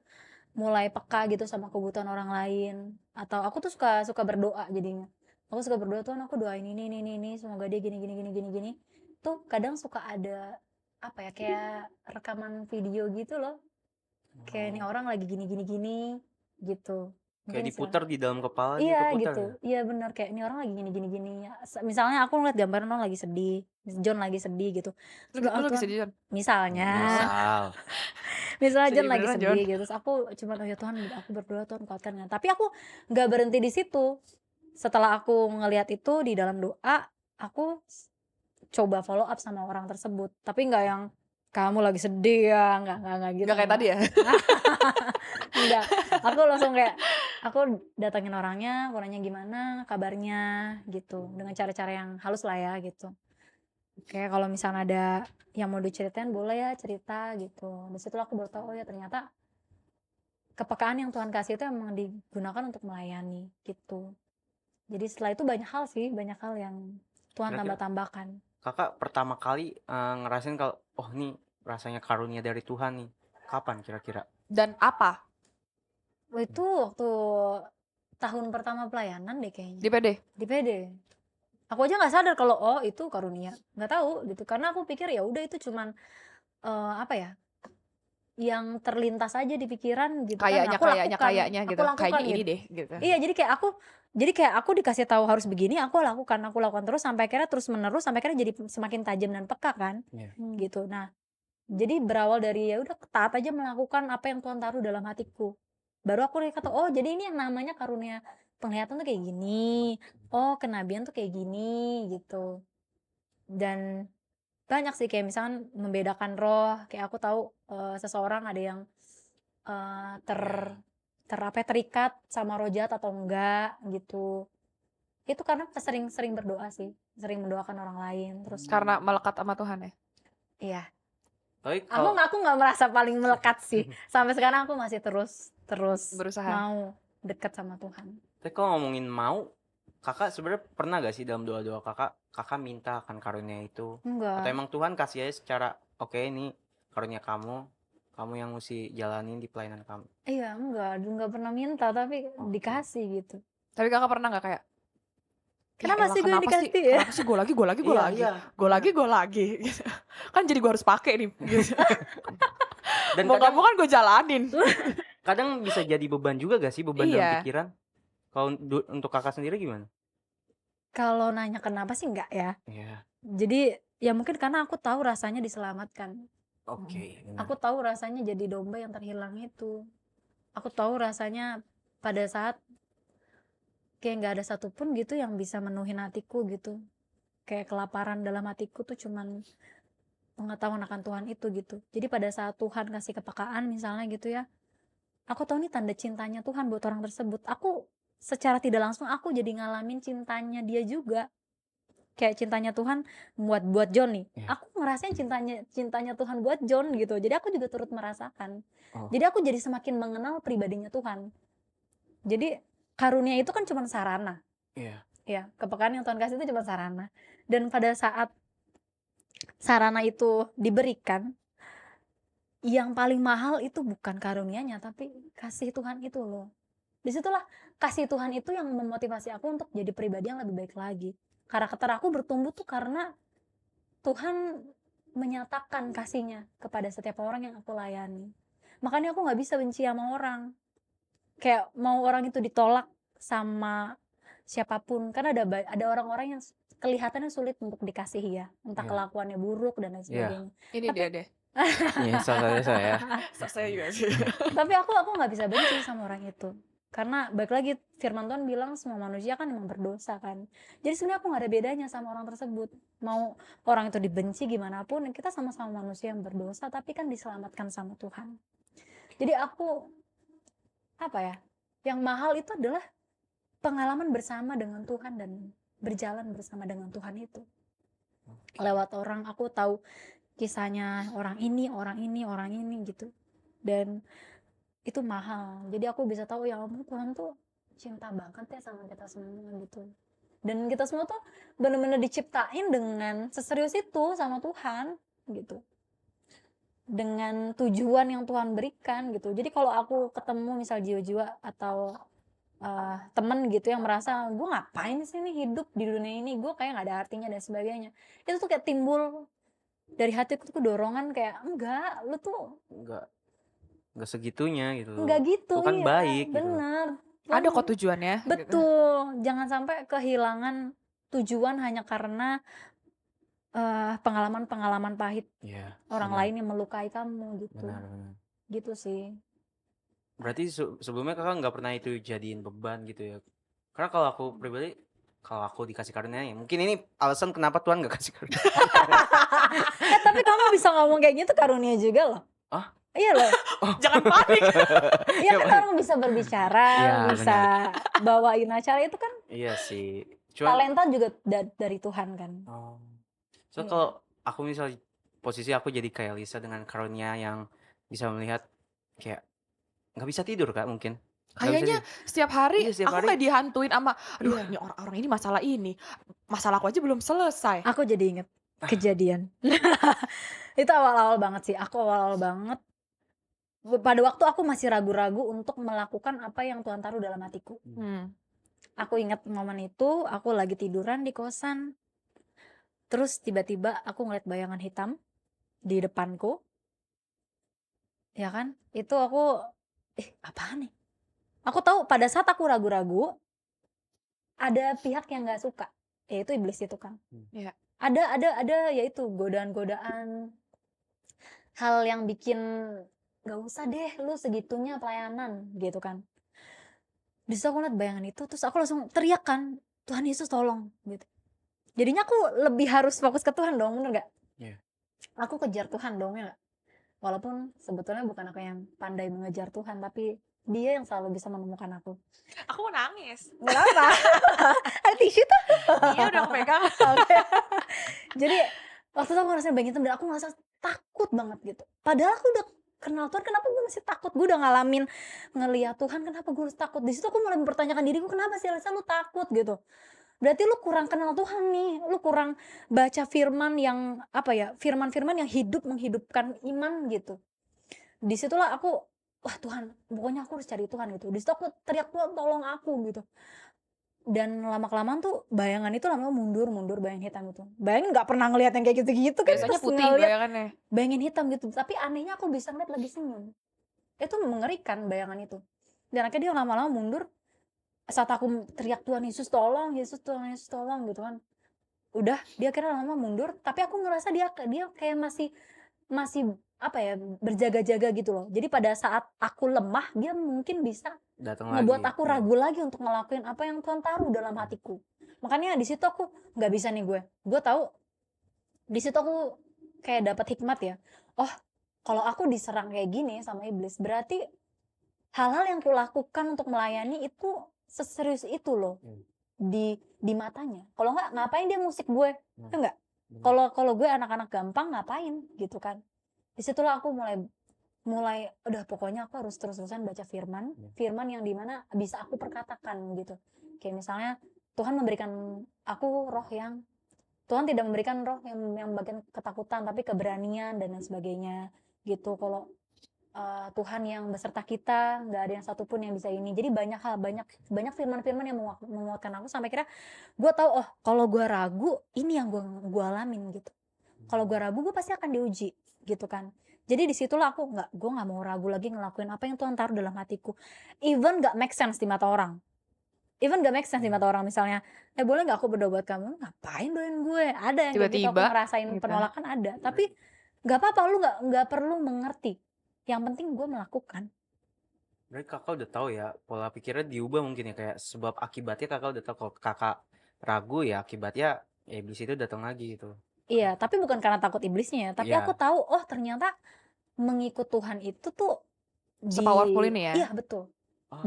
mulai peka gitu sama kebutuhan orang lain. Atau aku tuh suka berdoa jadinya. Aku suka berdoa, Tuhan aku doain ini, semoga dia gini. Tuh kadang suka ada apa ya, kayak rekaman video gitu loh. Kayak ini orang lagi gini gitu. Kayak Mungkin diputar di dalam kepala iya keputar gitu. ya? Iya benar, kayak ini orang lagi gini. Misalnya aku ngeliat gambar orang lagi sedih, John lagi sedih gitu. Terus Lu lagi Tuhan, sedih, John? misalnya Misal. John lagi beneran, sedih John. gitu. Terus aku cuma ya Tuhan, aku berdoa Tuhan kuatkan ya. Tapi aku nggak berhenti di situ. Setelah aku ngelihat itu di dalam doa, aku coba follow up sama orang tersebut. Tapi nggak yang kamu lagi sedih ya, nggak gitu. Nggak kayak tadi ya? Enggak, aku langsung kayak aku datangin orangnya, aku nanya gimana kabarnya gitu, dengan cara-cara yang halus lah ya gitu. Kayak kalau misalnya ada yang mau diceritain boleh ya cerita gitu. Di situ aku baru tahu, oh ya ternyata kepekaan yang Tuhan kasih itu emang digunakan untuk melayani gitu. Jadi setelah itu banyak hal yang Tuhan tambah-tambahkan. Kakak pertama kali ngerasain kalau oh nih rasanya karunia dari Tuhan nih, kapan kira-kira? Dan apa? Itu waktu tahun pertama pelayanan deh kayaknya. Di PD? Aku aja nggak sadar kalau oh itu karunia, nggak tahu gitu, karena aku pikir ya udah itu cuman apa ya, yang terlintas aja di pikiran gitu kan. Kayaknya Aku lakukan, gitu. aku lakukan Kayaknya ini gitu. deh gitu. Iya, jadi kayak aku dikasih tahu harus begini, aku lakukan terus sampai akhirnya terus menerus sampai akhirnya jadi semakin tajam dan peka kan. Iya. Gitu. Nah, jadi berawal dari ya udah taat aja melakukan apa yang Tuhan taruh dalam hatiku. Baru aku kata, oh jadi ini yang namanya karunia penglihatan tuh kayak gini. Oh, kenabian tuh kayak gini gitu. Dan banyak sih kayak misalkan membedakan roh, kayak aku tahu seseorang ada yang terikat sama roh jahat atau enggak gitu. Itu karena sering berdoa sih, sering mendoakan orang lain terus Karena melekat sama Tuhan ya. iya. Tapi Aku kalau nggak merasa paling melekat sih. Sampai sekarang aku masih terus Berusaha. mau dekat sama Tuhan. tapi kalau ngomongin mau, kakak sebenarnya pernah gak sih dalam doa-doa kakak minta akan karunia itu? Atau Enggak. emang Tuhan kasih aja secara oke ini karunia kamu yang mesti jalanin di pelayanan kamu? Iya, enggak pernah minta tapi dikasih gitu. Tapi kakak pernah nggak kayak, Kenapa sih gue kenapa dikasih ya? Kenapa sih gue lagi gue lagi gitu. Kan jadi gue harus pakai nih gitu. Dan Mau kadang kamu kan gue jalanin. kadang bisa jadi beban juga gak sih, beban dalam Iya. pikiran? Kalau untuk kakak sendiri gimana? Kalau nanya kenapa sih enggak ya. Iya. Jadi ya mungkin karena aku tahu rasanya diselamatkan. Oke. Aku tahu rasanya jadi domba yang terhilang itu. Aku tahu rasanya pada saat kayak nggak ada satupun gitu yang bisa menuhin hatiku gitu. Kayak kelaparan dalam hatiku tuh cuman pengetahuan akan Tuhan itu gitu. Jadi pada saat Tuhan kasih kepekaan misalnya gitu ya, aku tahu nih tanda cintanya Tuhan buat orang tersebut. Aku secara tidak langsung aku jadi ngalamin cintanya dia juga. Kayak cintanya Tuhan buat John nih. Iya. Aku ngerasain cintanya Tuhan buat John gitu. Jadi aku juga turut merasakan. Oh. Jadi aku jadi semakin mengenal pribadinya Tuhan. Jadi karunia itu kan cuma sarana. Iya. Ya, kepekaan yang Tuhan kasih itu cuma sarana. Dan pada saat sarana itu diberikan, yang paling mahal itu bukan karunianya, tapi kasih Tuhan itu loh. Disitulah kasih Tuhan itu yang memotivasi aku untuk jadi pribadi yang lebih baik lagi. Karakter aku bertumbuh tuh karena Tuhan menyatakan kasihnya kepada setiap orang yang aku layani. Makanya aku gak bisa benci sama orang. Kayak mau orang itu ditolak sama siapapun. Karena ada orang-orang yang kelihatannya sulit untuk dikasihi ya. Entah Iya. kelakuannya buruk dan lain sebagainya. Ini Tapi- dia deh. Iya, saya. Saya juga sih. Tapi aku gak bisa benci sama orang itu. Karena balik lagi firman Tuhan bilang semua manusia kan memang berdosa kan. Jadi sebenarnya aku gak ada bedanya sama orang tersebut. Mau orang itu dibenci gimana pun, kita sama-sama manusia yang berdosa tapi kan diselamatkan sama Tuhan. Jadi aku yang mahal itu adalah pengalaman bersama dengan Tuhan dan berjalan bersama dengan Tuhan itu. Lewat orang aku tahu kisahnya orang ini gitu. Dan itu mahal. Jadi aku bisa tahu ya ampun Tuhan tuh cinta banget ya sama kita semua gitu. Dan kita semua tuh benar-benar diciptain dengan seserius itu sama Tuhan gitu. Dengan tujuan yang Tuhan berikan gitu. Jadi kalau aku ketemu misal jiwa-jiwa atau temen gitu yang merasa gue ngapain sih nih hidup di dunia ini, gue kayak nggak ada artinya dan sebagainya, itu tuh kayak timbul dari hatiku tuh dorongan kayak enggak, lu tuh Enggak segitunya gitu. enggak gitu. Tuhan iya, baik gitu. bener. Ada kok tujuannya. Gitu. Betul, jangan sampai kehilangan tujuan hanya karena pengalaman-pengalaman pahit Iya. orang benar. lain yang melukai kamu gitu. Benar. Gitu sih. Berarti sebelumnya kakak nggak pernah itu jadiin beban gitu ya? Karena kalau aku pribadi, kalau aku dikasih karunia ya, mungkin ini alasan kenapa Tuhan nggak kasih karunia. Tapi kamu bisa ngomong kayak gitu karunia juga loh. Ah? Iya loh. Jangan panik. Iya kan orang bisa berbicara, Ya, bisa bawain acara itu kan Iya sih. Cuman, talenta juga dari Tuhan kan. oh. So Iya. kalau aku misalnya posisi aku jadi kayak Lisa dengan karunia yang bisa melihat kayak nggak bisa tidur Kak mungkin. Nggak bisa Kayaknya tidur. setiap hari Iya, setiap aku hari. kayak dihantuin sama, aduh Iya. ini orang-orang ini masalah aku aja belum selesai. Aku jadi inget kejadian. Itu awal-awal banget sih. Aku awal-awal banget. Pada waktu aku masih ragu-ragu untuk melakukan apa yang Tuhan taruh dalam hatiku. Aku ingat momen itu, aku lagi tiduran di kosan. Terus tiba-tiba aku ngeliat bayangan hitam di depanku. ya kan? Itu aku, apaan nih? Aku tahu pada saat aku ragu-ragu, ada pihak yang nggak suka, yaitu iblis itu kan. Iya. Ada yaitu godaan-godaan, hal yang bikin nggak usah deh lu segitunya pelayanan gitu kan. Di situ aku lihat bayangan itu, terus aku langsung teriak kan, Tuhan Yesus tolong gitu. Jadinya aku lebih harus fokus ke Tuhan dong, bener nggak? Iya. Aku kejar Tuhan dong ya nggak? Walaupun sebetulnya bukan aku yang pandai mengejar Tuhan, tapi Dia yang selalu bisa menemukan aku. Aku mau nangis. Kenapa? Ada tisu tuh. Iya udah aku pegang. Oke. Jadi waktu itu aku ngerasain bayangan itu dan aku ngerasa takut banget gitu. Padahal aku udah kenal Tuhan, kenapa gue masih takut? Gue udah ngalamin ngeliat Tuhan, kenapa gue harus takut? Di situ aku mulai mempertanyakan diriku, kenapa sih Alisa lu takut gitu? Berarti lu kurang kenal Tuhan nih, lu kurang baca firman yang apa ya, firman-firman yang hidup, menghidupkan iman gitu. Disitulah aku, wah Tuhan, pokoknya aku harus cari Tuhan gitu. Di situ aku teriak, Tuhan tolong aku gitu. Dan lama-kelamaan tuh bayangan itu lama mundur bayangan hitam itu. Bayangin nggak pernah ngelihat yang kayak gitu-gitu kan, Biasanya terus putih ngeliat bayangannya. bayangan hitam gitu. Tapi anehnya aku bisa ngeliat lagi senyum. Itu mengerikan bayangan itu. Dan akhirnya dia lama-lama mundur. Saat aku teriak Tuhan Yesus tolong, Yesus tolong, Yesus tolong gitu kan. Udah, dia akhirnya lama mundur. Tapi aku ngerasa dia kayak masih apa ya, berjaga-jaga gitu loh. Jadi pada saat aku lemah, dia mungkin bisa Datang ngebuat lagi. aku ragu lagi untuk ngelakuin apa yang Tuhan taruh dalam hatiku. Makanya di situ aku nggak bisa nih gue tahu di situ aku kayak dapat hikmat ya. Oh, kalau aku diserang kayak gini sama iblis, berarti hal-hal yang kulakukan untuk melayani itu seserius itu loh di matanya. Kalau nggak, ngapain dia musik gue? Ya nggak? Kalau gue anak-anak gampang ngapain gitu kan? Disitulah aku mulai udah pokoknya aku harus terus-terusan baca firman yang dimana bisa aku perkatakan gitu. Kayak misalnya Tuhan memberikan aku roh yang Tuhan tidak memberikan roh yang bagian ketakutan, tapi keberanian dan lain sebagainya gitu. Kalau Tuhan yang beserta kita, nggak ada yang satupun yang bisa ini. Jadi banyak firman-firman yang menguatkan aku sampai kira gue tahu, oh kalau gue ragu ini yang gue alamin gitu. Kalau gue ragu gue pasti akan diuji gitu kan. Jadi disitulah gue nggak mau ragu lagi ngelakuin apa yang Tuhan taruh dalam hatiku. Even nggak make sense di mata orang. Misalnya, boleh nggak aku berdoa buat kamu? Ngapain doain gue? Ada yang kayak gitu, aku Tiba-tiba ngerasain gitu. penolakan ada. Tapi nggak apa-apa, lu nggak perlu mengerti. Yang penting gue melakukan. Berarti kakak udah tahu ya, pola pikirnya diubah mungkin ya, kayak sebab akibatnya kakak udah tahu. Kalau kakak ragu ya akibatnya ya iblis itu datang lagi gitu. Iya, tapi bukan karena takut iblisnya ya. Tapi Iya. aku tahu, oh ternyata mengikut Tuhan itu tuh Se-powerful ini ya? Iya betul.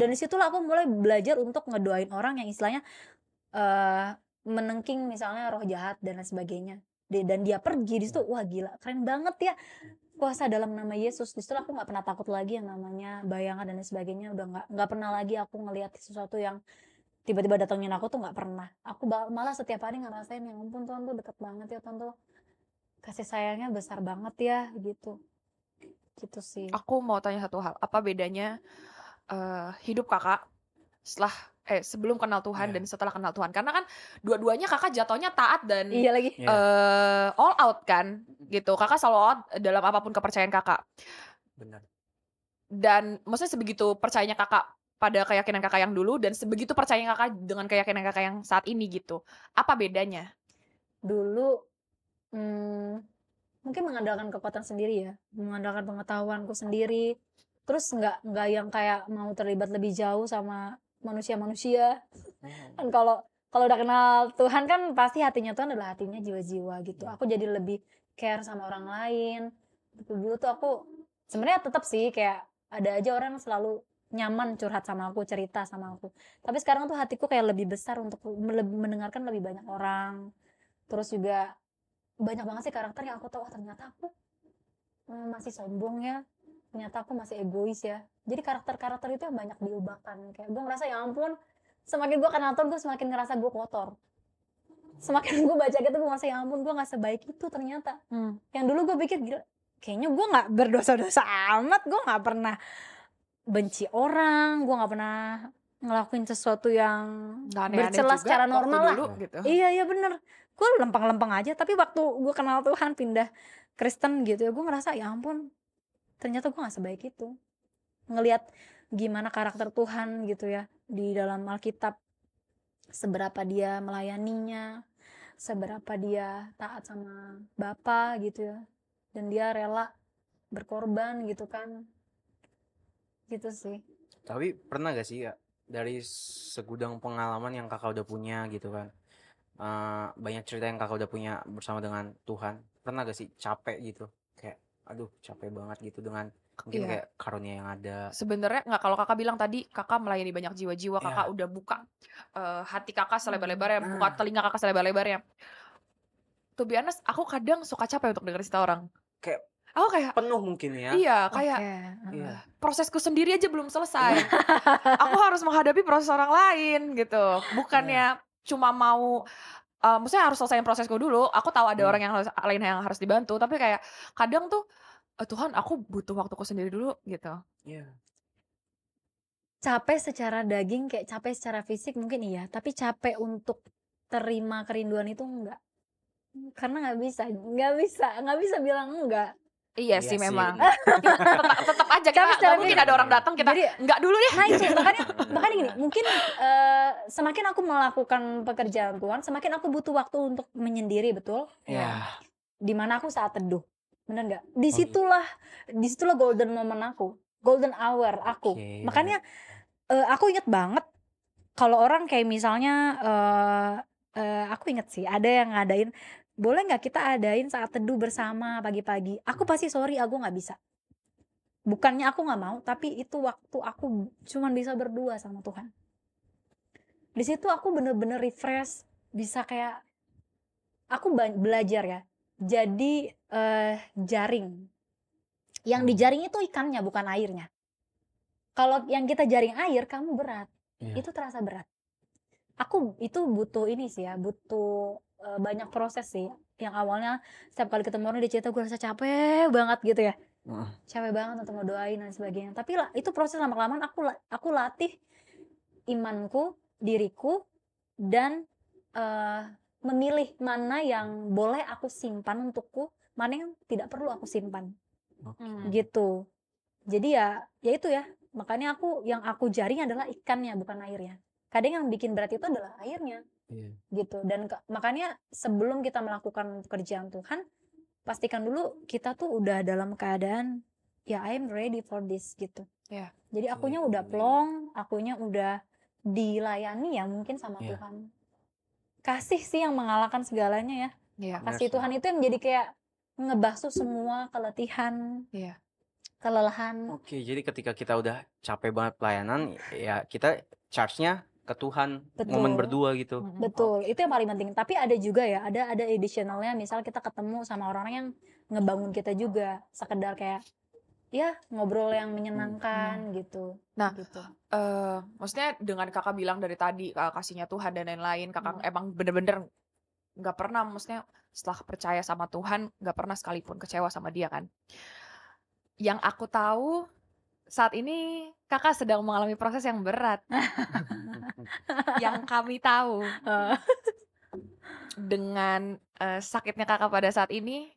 Dan disitulah aku mulai belajar untuk ngedoain orang yang istilahnya menengking misalnya roh jahat dan lain sebagainya. Dan dia pergi di situ, wah gila, keren banget ya. Kuasa dalam nama Yesus. Di situ aku nggak pernah takut lagi yang namanya bayangan dan lain sebagainya. Udah nggak pernah lagi aku ngelihat sesuatu yang tiba-tiba datengin aku tuh, nggak pernah. Aku malah setiap hari ngerasain, ya ampun Tuhan tuh deket banget ya, Tuhan tuh kasih sayangnya besar banget ya gitu sih. Aku mau tanya satu hal, apa bedanya hidup kakak sebelum kenal Tuhan dan setelah kenal Tuhan? Karena kan dua-duanya kakak jatuhnya taat dan Iya lagi. all out kan gitu. Kakak selalu all out dalam apapun kepercayaan kakak. Benar. Dan maksudnya sebegitu percayanya kakak pada keyakinan kakak yang dulu dan sebegitu percayanya kakak dengan keyakinan kakak yang saat ini gitu. Apa bedanya? Dulu mungkin mengandalkan kekuatan sendiri ya, mengandalkan pengetahuanku sendiri. Terus nggak yang kayak mau terlibat lebih jauh sama manusia-manusia. Kan kalau udah kenal Tuhan kan pasti hatinya Tuhan adalah hatinya jiwa-jiwa gitu. Aku jadi lebih care sama orang lain. Dulu tuh aku sebenarnya tetap sih kayak ada aja orang yang selalu nyaman curhat sama aku, cerita sama aku. Tapi sekarang tuh hatiku kayak lebih besar untuk mendengarkan lebih banyak orang. Terus juga banyak banget sih karakter yang aku tahu, oh ternyata aku masih sombong ya, ternyata aku masih egois ya. Jadi karakter-karakter itu yang banyak diubahkan. Kayak gue ngerasa ya ampun, semakin gue kenal Tuhan gue semakin ngerasa gue kotor. Semakin gue baca gitu gue ngerasa ya ampun gue gak sebaik itu ternyata. Yang dulu gue pikir gila, kayaknya gue gak berdosa-dosa amat, gue gak pernah benci orang, gue gak pernah ngelakuin sesuatu yang bercela secara normal lah gitu. Iya bener, gue lempeng-lempeng aja. Tapi waktu gue kenal Tuhan pindah Kristen gitu ya, gue ngerasa ya ampun ternyata gue nggak sebaik itu. Ngelihat gimana karakter Tuhan gitu ya di dalam Alkitab, seberapa dia melayaninya, seberapa dia taat sama Bapa gitu ya, dan dia rela berkorban gitu kan, gitu sih. Tapi pernah gak sih ya dari segudang pengalaman yang kakak udah punya gitu kan, banyak cerita yang kakak udah punya bersama dengan Tuhan, pernah gak sih capek gitu, kayak aduh capek banget gitu dengan mungkin Iya. kayak karunia yang ada. Sebenarnya nggak, kalau kakak bilang tadi kakak melayani banyak jiwa-jiwa, kakak Iya. udah buka hati kakak selebar-lebarnya, buka telinga kakak selebar-lebarnya. To be honest, aku kadang suka capek untuk denger cerita orang. Kayak Aku kayak, penuh mungkin ya. iya, Oke. kayak Iya. prosesku sendiri aja belum selesai. Aku harus menghadapi proses orang lain gitu. Bukannya cuma mau maksudnya harus selesaiin prosesku dulu. Aku tahu ada orang yang lain yang harus dibantu, tapi kayak kadang tuh Tuhan, aku butuh waktuku sendiri dulu gitu. Iya. Capek secara daging, kayak capek secara fisik mungkin iya, tapi capek untuk terima kerinduan itu enggak. Karena nggak bisa bilang enggak. Iya Iya sih sih, memang. bener. Tetap aja kita Tapi secara nggak mungkin ada orang datang kita Jadi enggak dulu deh. nah itu makanya Bener, gini, bener. mungkin semakin aku melakukan pekerjaan Tuhan, semakin aku butuh waktu untuk menyendiri, betul? Iya. Dimana aku saat teduh, bener nggak? Oh, Disitulah golden moment aku, golden hour aku. Oke, Makanya aku inget banget kalau orang kayak misalnya aku inget sih ada yang ngadain, boleh nggak kita adain saat teduh bersama pagi-pagi? Aku pasti sorry, aku nggak bisa. Bukannya aku nggak mau, tapi itu waktu aku cuman bisa berdua sama Tuhan. Di situ aku bener-bener refresh, bisa kayak aku belajar ya. Jadi jaring. Yang dijaring itu ikannya, bukan airnya. Kalau yang kita jaring air, kamu berat. Iya. Itu terasa berat. Aku itu butuh ini sih ya, butuh banyak proses sih. Yang awalnya setiap kali ketemu orang dia cerita, gue rasa capek banget gitu ya. Capek banget untuk ngedoain dan sebagainya. Tapi itu proses lama-kelamaan aku latih imanku, diriku, dan memilih mana yang boleh aku simpan untukku, mana yang tidak perlu aku simpan. Gitu. Jadi ya itu ya. Makanya yang aku jaring adalah ikannya, bukan airnya. Kadang yang bikin berat itu adalah airnya. Iya. Gitu. Dan makanya sebelum kita melakukan pekerjaan Tuhan, pastikan dulu kita tuh udah dalam keadaan ya I'm ready for this gitu. Iya. Jadi akunya udah plong, akunya udah dilayani ya mungkin sama Iya. Tuhan. Kasih sih yang mengalahkan segalanya ya. Iya. Kasih Tuhan itu yang jadi kayak ngebasuh semua keletihan, Iya. kelelahan. Oke, jadi ketika kita udah capek banget pelayanan, ya kita charge-nya ke Tuhan, momen Betul. berdua gitu. Betul, itu yang paling penting. Tapi ada juga ya, ada additionalnya, misal kita ketemu sama orang yang ngebangun kita juga, sekedar kayak ya ngobrol yang menyenangkan gitu. Nah, gitu. maksudnya dengan kakak bilang dari tadi kasihnya Tuhan dan lain-lain, kakak emang bener-bener nggak pernah, maksudnya setelah percaya sama Tuhan nggak pernah sekalipun kecewa sama dia kan. Yang aku tahu saat ini kakak sedang mengalami proses yang berat. Yang kami tahu dengan sakitnya kakak pada saat ini,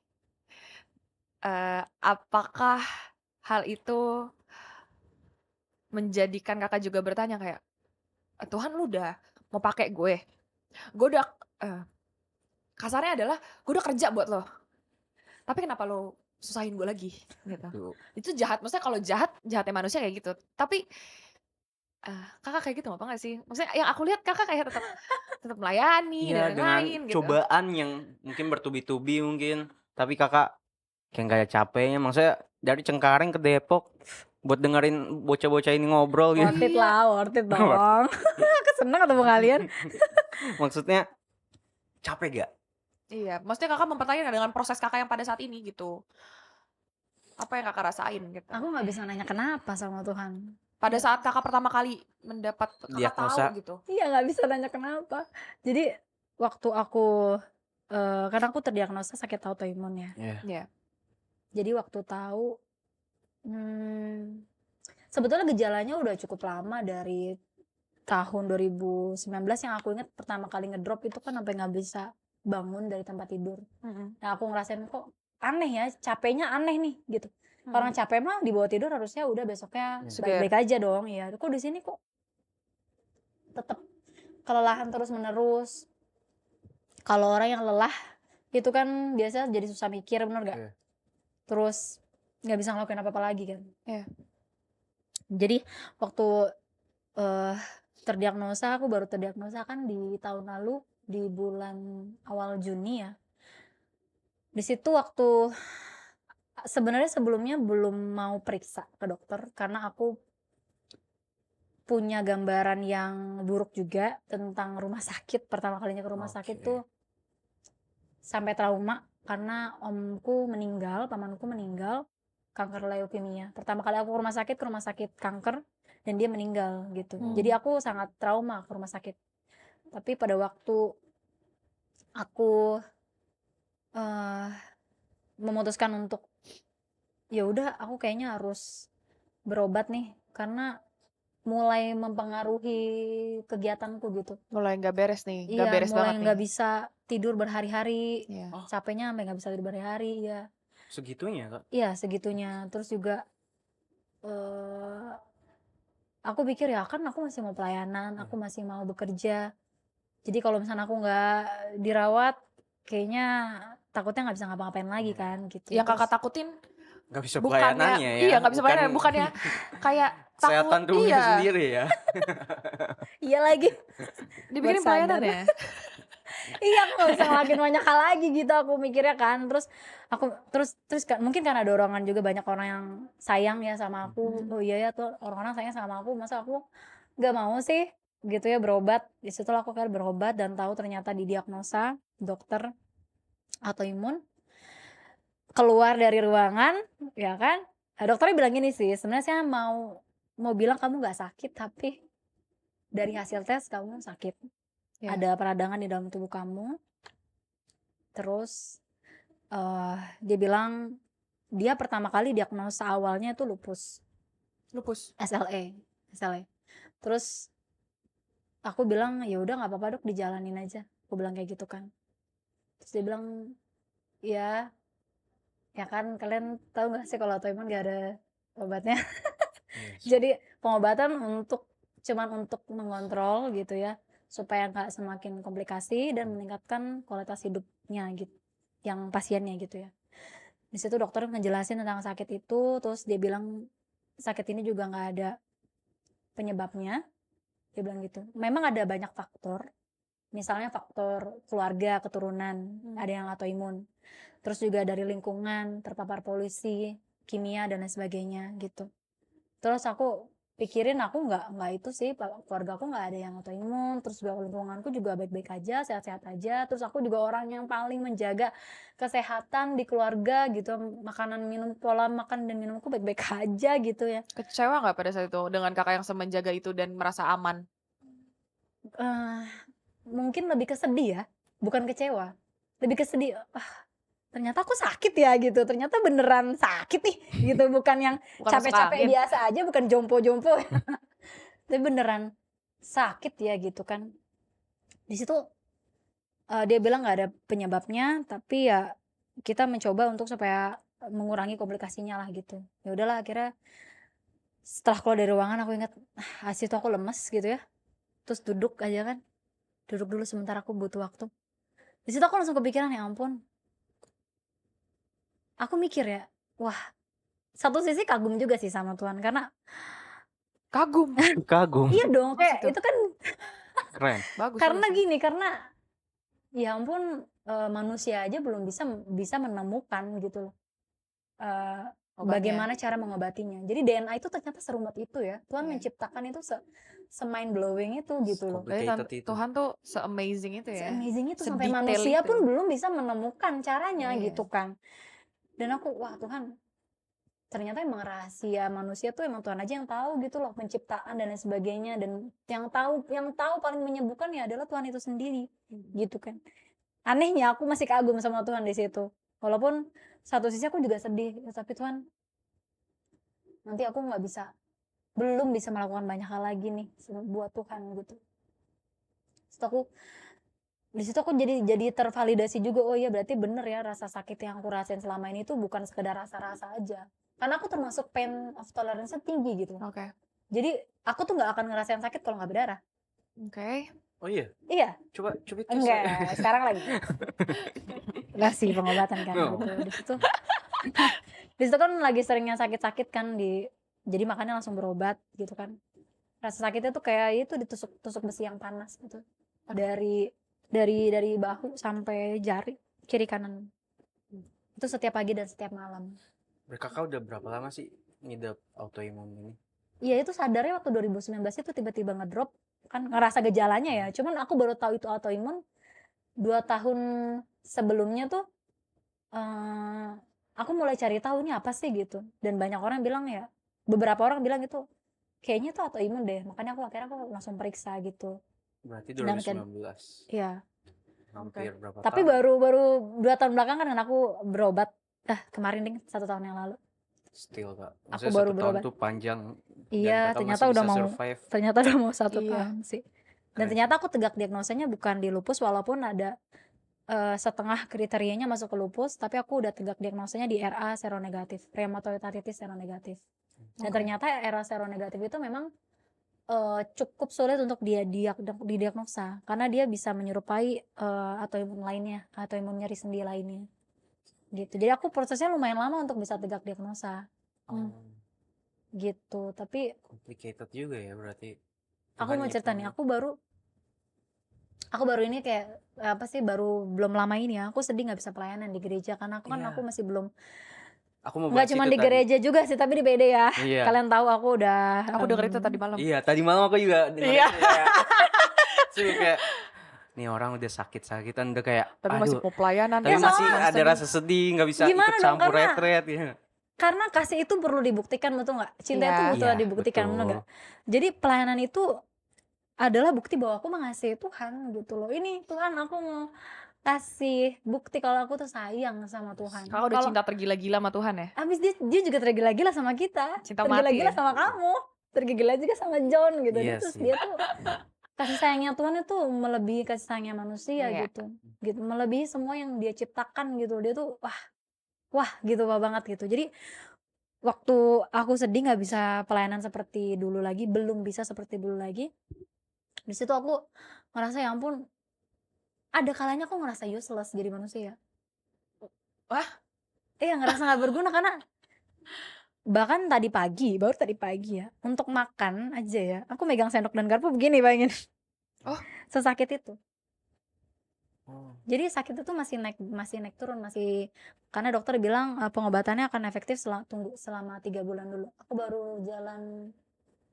apakah hal itu menjadikan kakak juga bertanya kayak, Tuhan lu udah mau pakai gue udah kasarnya adalah gue udah kerja buat lo, tapi kenapa lo susahin gue lagi gitu. Itu jahat, maksudnya kalau jahatnya manusia kayak gitu, tapi kakak kayak gitu apa nggak sih? Maksudnya yang aku lihat kakak kayak tetap melayani Iya, dan dengan lain-lain gitu. cobaan yang mungkin bertubi-tubi mungkin, tapi kakak kayak nggak ada capeknya. Maksudnya dari Cengkareng ke Depok buat dengerin bocah-bocah ini ngobrol gitu. Worth it dong. Aku seneng ketemu kalian. Maksudnya capek gak? Iya, maksudnya kakak mempertanyakan dengan proses kakak yang pada saat ini gitu. Apa yang kakak rasain gitu? Aku nggak bisa nanya kenapa sama Tuhan. Pada saat kakak pertama kali mendapat, kakak Diagnosa. tahu gitu. Iya, nggak bisa nanya kenapa. Jadi waktu aku karena aku terdiagnosa sakit autoimun ya. Iya. Jadi waktu tahu sebetulnya gejalanya udah cukup lama, dari tahun 2019 yang aku ingat pertama kali ngedrop itu kan sampai nggak bisa bangun dari tempat tidur. Nah aku ngerasain kok aneh ya, capeknya aneh nih gitu. Orang capek mah dibawa tidur harusnya udah besoknya Segar. baik-baik aja dong. Ya, kok di sini kok tetap kelelahan terus-menerus. Kalau orang yang lelah itu kan biasa jadi susah mikir, bener gak? Iya. Terus nggak bisa ngelakuin apa-apa lagi kan. Iya. Jadi waktu aku baru terdiagnosa kan di tahun lalu di bulan awal Juni ya. Di situ waktu sebenarnya sebelumnya belum mau periksa ke dokter karena aku punya gambaran yang buruk juga tentang rumah sakit. Pertama kalinya ke rumah sakit tuh sampai trauma karena pamanku meninggal kanker leukemia. Pertama kali aku ke rumah sakit kanker dan dia meninggal gitu. Jadi aku sangat trauma ke rumah sakit. Tapi pada waktu aku memutuskan untuk ya udah aku kayaknya harus berobat nih karena mulai mempengaruhi kegiatanku gitu. Mulai nggak beres nih, nggak Iya, beres mulai banget nggak nih. bisa tidur berhari-hari. Iya. Capeknya sampai nggak bisa tidur berhari-hari ya. Segitunya, Kak? Iya, segitunya. Terus juga aku pikir ya kan aku masih mau pelayanan, aku masih mau bekerja. Jadi kalau misalnya aku nggak dirawat, kayaknya takutnya nggak bisa ngapa-ngapain lagi kan gitu. Yang kakak Terus takutin Nggak bisa bukannya, pelayanannya ya, iya nggak bisa pelayanan, bukannya kayak kesehatan takut, tubuh iya, sendiri ya. iya lagi dibikin baru pelayanan sadar. ya. Iya, aku nggak bisa ngelakuin banyak hal lagi gitu aku mikirnya kan. Terus kan mungkin karena dorongan juga banyak orang yang sayang ya sama aku. Oh iya ya tuh orang-orang sayang sama aku, masa aku nggak mau sih gitu ya berobat. Di situ aku kan berobat dan tahu ternyata didiagnosa dokter autoimun. Keluar dari ruangan ya kan, dokternya bilang gini sih, sebenarnya saya mau bilang kamu nggak sakit tapi dari hasil tes kamu sakit. Ya. Ada peradangan di dalam tubuh kamu. Terus dia bilang dia pertama kali diagnosa awalnya itu lupus SLE. Terus aku bilang ya udah nggak apa-apa dok, dijalanin aja, aku bilang kayak gitu kan. Terus dia bilang ya kan kalian tahu nggak sih kalau autoimun nggak ada obatnya. Jadi pengobatan cuman untuk mengontrol gitu ya supaya nggak semakin komplikasi dan meningkatkan kualitas hidupnya gitu yang pasiennya gitu ya. Di situ dokter ngejelasin tentang sakit itu, terus dia bilang sakit ini juga nggak ada penyebabnya, dia bilang gitu. Memang ada banyak faktor, misalnya faktor keluarga, keturunan, ada yang autoimun, terus juga dari lingkungan, terpapar polusi, kimia dan lain sebagainya gitu. Terus aku pikirin aku nggak itu sih, keluarga aku nggak ada yang autoimun, terus juga lingkunganku juga baik-baik aja, sehat-sehat aja. Terus aku juga orang yang paling menjaga kesehatan di keluarga gitu, pola makan dan minumku baik-baik aja gitu ya. Kecewa nggak pada saat itu dengan kakak yang semenjaga itu dan merasa aman? Mungkin lebih ke sedih ya, bukan kecewa, lebih ke sedih. Ternyata aku sakit ya gitu, ternyata beneran sakit nih gitu, bukan yang Bukan masuk capek-capek angin. biasa aja, bukan jompo-jompo. Tapi beneran sakit ya gitu kan. Di situ dia bilang nggak ada penyebabnya, tapi ya kita mencoba untuk supaya mengurangi komplikasinya lah gitu. Ya udahlah, akhirnya setelah keluar dari ruangan aku ingat itu aku lemes gitu ya. Terus duduk aja kan, duduk dulu sebentar, aku butuh waktu. Di situ aku langsung kepikiran, ya ampun. Aku mikir ya, wah, satu sisi kagum juga sih sama Tuhan karena Kagum. iya dong, Maksud kayak tuh? itu kan Keren. Bagus. karena bagus. gini, karena ya ampun, manusia aja belum bisa menemukan gitu loh Obatnya. bagaimana cara mengobatinya. Jadi DNA itu ternyata serumit itu ya. Tuhan Iya. menciptakan itu se-mind blowing itu gitu loh. Berarti Complicated itu. Tuhan tuh se-amazing itu ya. Se-amazing itu sampai Sedetail manusia itu. pun belum bisa menemukan caranya Iya. gitu kan. Dan aku, wah Tuhan, ternyata emang rahasia manusia tuh emang Tuhan aja yang tahu gitu loh, penciptaan dan lain sebagainya. Dan yang tahu paling menyembuhkan ya adalah Tuhan itu sendiri gitu kan. Anehnya aku masih kagum sama Tuhan di situ, walaupun satu sisi aku juga sedih ya, tapi Tuhan, nanti aku belum bisa melakukan banyak hal lagi nih buat Tuhan gitu. Di situ aku jadi tervalidasi juga, oh iya berarti bener ya, rasa sakit yang aku rasain selama ini tuh bukan sekedar rasa-rasa aja, karena aku termasuk pain of tolerance tinggi gitu. Oke. Jadi aku tuh nggak akan ngerasain sakit kalau nggak berdarah. Oke. Oh iya, Iya, coba tes. enggak, sekarang lagi kasih pengobatan kan Oh. gitu. Di situ kan lagi seringnya sakit-sakit kan jadi makanya langsung berobat gitu kan. Rasa sakitnya tuh kayak itu ditusuk besi yang panas gitu. Dari bahu sampai jari kiri kanan. Itu setiap pagi dan setiap malam. Kakak udah berapa lama sih ngidap autoimun ini? Iya, itu sadarnya waktu 2019 itu tiba-tiba ngedrop kan, ngerasa gejalanya ya. Cuman aku baru tahu itu autoimun 2 tahun sebelumnya tuh aku mulai cari tahu ini apa sih gitu. Dan banyak orang bilang ya, beberapa orang bilang itu kayaknya tuh autoimun deh. Makanya akhirnya aku langsung periksa gitu. Berarti Dan 2019. Iya. Hampir berapa Tapi tahun? baru 2 tahun belakangan kan aku berobat. Kemarin ding 1 tahun yang lalu. Still Kak. Aku Maksudnya baru 1 tahun berobat. tuh panjang. Iya, Dan Kakak ternyata masih udah bisa mau survive. ternyata udah mau 1 Iya. tahun sih. Dan Keren ternyata aku tegak diagnosanya bukan di lupus walaupun ada setengah kriterianya masuk ke lupus, tapi aku udah tegak diagnosanya di RA seronegatif, rheumatoid arthritis seronegatif. Dan Oke. ternyata RA seronegatif itu memang cukup sulit untuk didiagnosa karena dia bisa menyerupai autoimun lainnya, autoimun nyeri sendi lainnya. Gitu. Jadi aku prosesnya lumayan lama untuk bisa tegak diagnosa. Oh, Gitu. Tapi complicated juga ya berarti. aku mau cerita nih, aku baru ini kayak apa sih, baru belum lama ini ya aku sedih nggak bisa pelayanan di gereja karena aku kan Iya. aku masih belum, Aku mau nggak bahas cuma itu di tadi. gereja juga sih tapi di PD ya. Iya. Kalian tahu aku udah Aku denger itu tadi malam. Iya, tadi malam aku juga denger Iya. itu ya. Terus kayak nih orang udah sakit-sakitan udah kayak Tapi masih aduh, mau pelayanan. tapi Ya, masih soalnya ada rasa sedih, nggak bisa Gimana ikut dong, campur karena- retret ya. karena kasih itu perlu dibuktikan, betul nggak? Cinta Iya. itu butuh Iya, dibuktikan, betul. betul nggak? Jadi pelayanan itu adalah bukti bahwa aku mengasihi Tuhan gitu loh. Ini Tuhan, aku mau kasih bukti kalau aku tuh sayang sama Tuhan. Kakak udah Kalau cinta tergila-gila sama Tuhan ya? habis dia juga tergila-gila sama kita, Cinta tergila-gila mati ya? sama kamu, tergila-gila juga sama John gitu. Iya Terus sih. dia tuh kasih sayangnya Tuhan itu melebihi kasih sayangnya manusia Iya. gitu, melebihi semua yang dia ciptakan gitu. Dia tuh wah gitu banget gitu. Jadi waktu aku sedih nggak bisa pelayanan seperti dulu lagi, belum bisa seperti dulu lagi, di situ aku ngerasa ya ampun, ada kalanya aku ngerasa useless jadi manusia. Wah. Iya, ngerasa nggak berguna karena bahkan baru tadi pagi ya, untuk makan aja ya, aku megang sendok dan garpu begini, bayangin. Oh. Sesakit itu. Oh. Jadi sakit itu masih naik turun, karena dokter bilang pengobatannya akan efektif selama 3 bulan dulu. Aku baru jalan,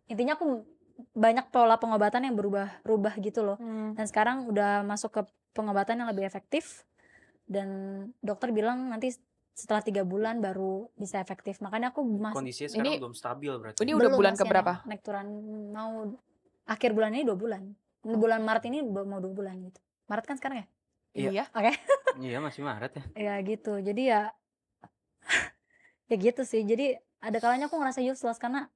intinya aku banyak pola pengobatan yang berubah gitu loh. Dan sekarang udah masuk ke pengobatan yang lebih efektif, dan dokter bilang nanti setelah 3 bulan baru bisa efektif. Makanya aku Kondisinya sekarang belum stabil berarti. Ini udah bulan masih keberapa? naik turun, mau akhir bulan ini 2 bulan. Bulan Maret ini mau 2 bulan gitu. Maret kan sekarang ya? Iya. Oke. Iya, masih Maret ya. Ya gitu. Jadi ya ya gitu sih. Jadi ada kalanya aku ngerasa useless karena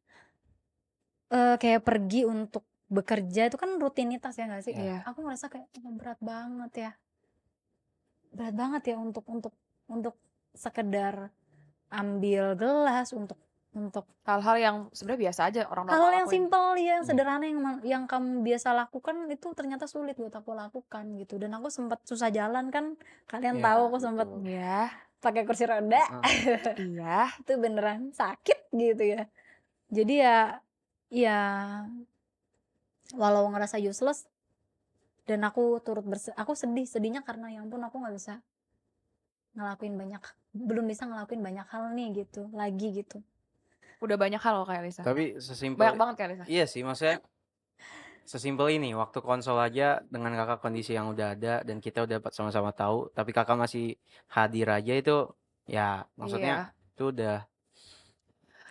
kayak pergi untuk bekerja itu kan rutinitas ya nggak sih? Iya. Aku ngerasa kayak berat banget ya untuk sekedar ambil gelas, untuk Hal-hal yang sebenarnya biasa aja orang normal hal yang lakuin. simpel ya, yang sederhana yang kamu biasa lakukan itu ternyata sulit buat aku lakukan gitu. Dan aku sempat susah jalan kan, kalian Iya, tahu aku sempat betul. Iya. pakai kursi roda. Iya. Itu beneran sakit gitu ya. Jadi ya walau ngerasa useless, dan aku aku sedihnya karena ya ampun, aku belum bisa ngelakuin banyak hal nih gitu lagi gitu. Udah banyak hal loh kayak Lisa. Tapi sesimpel Banyak banget kayak Lisa. Iya sih, maksudnya sesimpel ini, waktu konsol aja dengan kakak kondisi yang udah ada dan kita udah sama-sama tahu, tapi kakak masih hadir aja itu ya maksudnya itu udah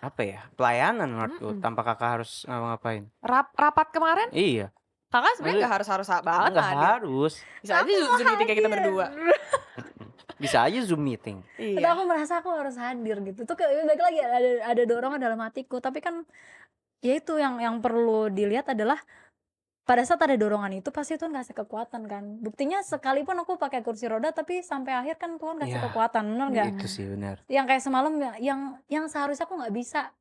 apa ya, pelayanan menurutku, tanpa kakak harus ngapain. Rapat kemarin Iya, kakak sebenarnya nggak harus banget nggak hadir. harus, Bisa aja Zoom meeting kayak kita berdua. bisa aja Zoom meeting. Tapi Iya. aku merasa aku harus hadir gitu. Tuh kayak balik lagi ada dorongan dalam hatiku, tapi kan ya itu yang perlu dilihat adalah pada saat ada dorongan itu pasti Tuhan kasih kekuatan kan. Buktinya sekalipun aku pakai kursi roda tapi sampai akhir kan Tuhan kasih Iya, kekuatan, bener nggak? itu sih benar. Yang kayak semalam yang seharusnya aku nggak bisa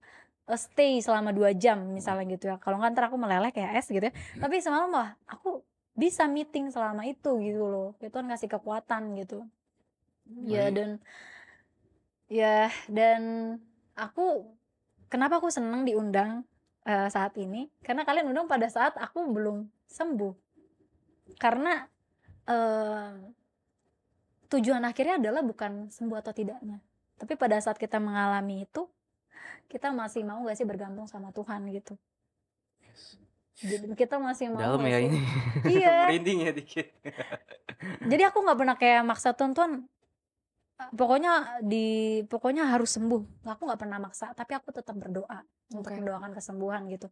stay selama 2 jam misalnya gitu ya. Kalau nggak ntar aku meleleh kayak es gitu ya. Tapi semalam wah aku bisa meeting selama itu gitu loh. Ya Tuhan kasih kekuatan gitu. Ya dan aku kenapa aku seneng diundang saat ini? Karena kalian undang pada saat aku belum sembuh. Karena tujuan akhirnya adalah bukan sembuh atau tidaknya. Tapi pada saat kita mengalami itu, kita masih mau gak sih bergantung sama Tuhan gitu. Jadi kita masih mau Dalam gak ya sih? ini. Iya. Merinding ya dikit. Jadi aku gak pernah kayak maksa Tuhan, pokoknya harus sembuh. Aku nggak pernah maksa, tapi aku tetap berdoa untuk mendoakan kesembuhan gitu.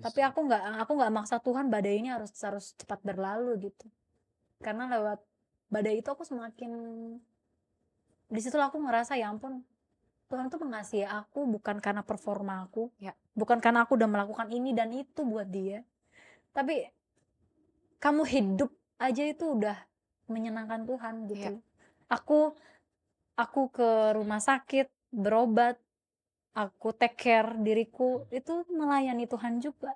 Tapi aku nggak maksa Tuhan badai ini harus cepat berlalu gitu. Karena lewat badai itu aku semakin di situ aku ngerasa ya ampun, Tuhan tuh mengasihi aku bukan karena performa aku, bukan karena aku udah melakukan ini dan itu buat dia. Tapi kamu hidup aja itu udah menyenangkan Tuhan gitu. Aku ke rumah sakit, berobat, aku take care diriku, itu melayani Tuhan juga.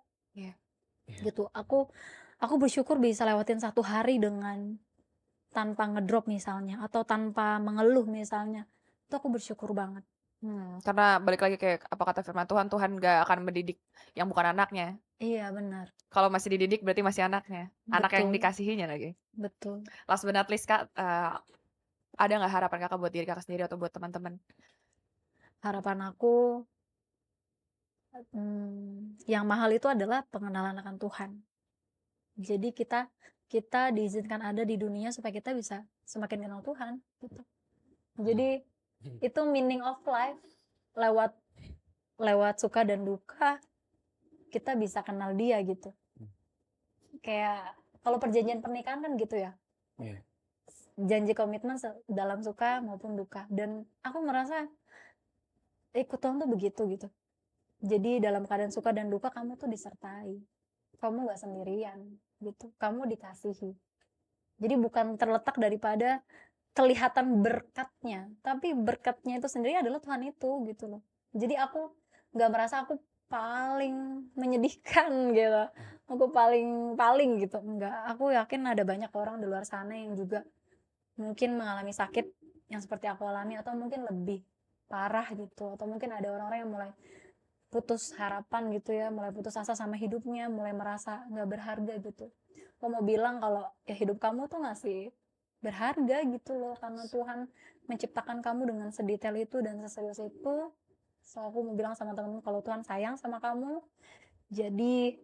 Gitu. Aku bersyukur bisa lewatin 1 hari dengan tanpa ngedrop misalnya, atau tanpa mengeluh misalnya. Itu aku bersyukur banget. Karena balik lagi kayak apa kata firman Tuhan, Tuhan gak akan mendidik yang bukan anaknya. Iya benar. Kalau masih dididik berarti masih anaknya. Anak yang Betul. dikasihinya lagi. Betul. Last but not least Kak, ada nggak harapan Kakak buat diri Kakak sendiri atau buat teman-teman? Harapan aku yang mahal itu adalah pengenalan akan Tuhan. Jadi kita diizinkan ada di dunia supaya kita bisa semakin kenal Tuhan gitu. Jadi itu meaning of life, lewat suka dan duka kita bisa kenal dia gitu. Kayak kalau perjanjian pernikahan kan gitu ya. Janji komitmen dalam suka maupun duka. Dan aku merasa ikut Tuhan tuh begitu gitu. Jadi dalam keadaan suka dan duka kamu tuh disertai. Kamu gak sendirian gitu. Kamu dikasihi. Jadi bukan terletak daripada kelihatan berkatnya, tapi berkatnya itu sendiri adalah Tuhan itu gitu loh. Jadi aku gak merasa aku paling menyedihkan gitu. Aku paling gitu. Enggak. Aku yakin ada banyak orang di luar sana yang juga mungkin mengalami sakit yang seperti aku alami, atau mungkin lebih parah gitu, atau mungkin ada orang-orang yang mulai putus harapan gitu ya, mulai putus asa sama hidupnya, mulai merasa nggak berharga gitu. Aku mau bilang kalau ya hidup kamu tuh masih berharga gitu loh, karena Tuhan menciptakan kamu dengan sedetail itu dan seserius itu. So aku mau bilang sama temen-temen kalau Tuhan sayang sama kamu, jadi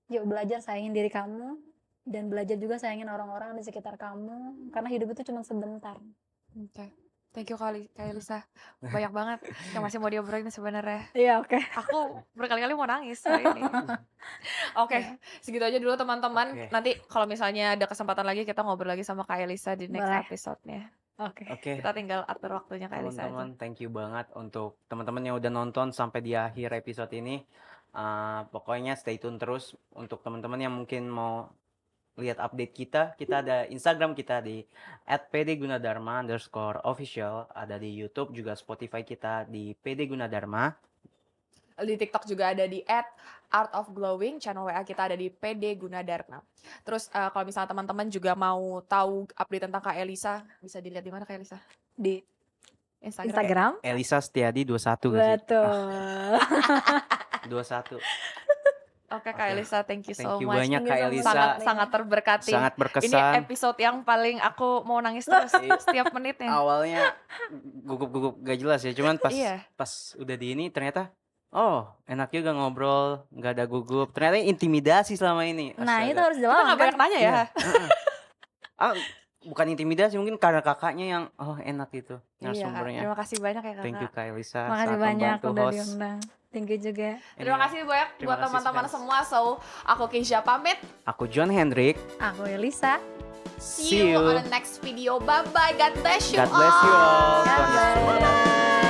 yuk belajar sayangin diri kamu dan belajar juga sayangin orang-orang di sekitar kamu, karena hidup itu cuma sebentar. Thank you Kak Elisa. Banyak banget yang masih mau diobrolin sebenarnya. Iya, oke. Aku berkali-kali mau nangis hari ini. Oke, segitu aja dulu teman-teman. Nanti kalau misalnya ada kesempatan lagi kita ngobrol lagi sama Kak Elisa di next episode-nya. Oke. Kita tinggal atur waktunya Kak Elisa aja. Teman-teman, thank you banget untuk teman-teman yang udah nonton sampai di akhir episode ini. Pokoknya stay tune terus untuk teman-teman yang mungkin mau lihat update kita ada Instagram kita di @pdgunadarma_official, ada di YouTube juga, Spotify kita di pdgunadarma. Di TikTok juga ada di @artofglowing, channel WA kita ada di pdgunadarma. Terus kalau misalnya teman-teman juga mau tahu update tentang Kak Elisa, bisa dilihat di mana Kak Elisa? Di Instagram. Elisa Setiadi 21 Betul. 21. Oke Kak Elisa, thank you so much. Banyak Kak Elisa. Sangat terberkati. Sangat berkesan. Ini episode yang paling aku mau nangis terus setiap menitnya. Awalnya gugup-gugup gak jelas ya, cuman pas udah di ini ternyata enak juga ngobrol, nggak ada gugup. Ternyata intimidasi selama ini. Nah itu harus jelas. Kita nggak banyak nanya ya. Bukan intimidasi, mungkin karena kakaknya yang enak itu narasumbernya. Terima kasih banyak ya Kakak. Thank you Kak Elisa. Makasih banyak udah diundang. Thank you juga. Terima kasih banyak buat teman-teman semua. So, aku Keisha pamit. Aku John Hendrik. Aku Elisa. See you on the next video. Bye bye. God bless you all. God bless you all.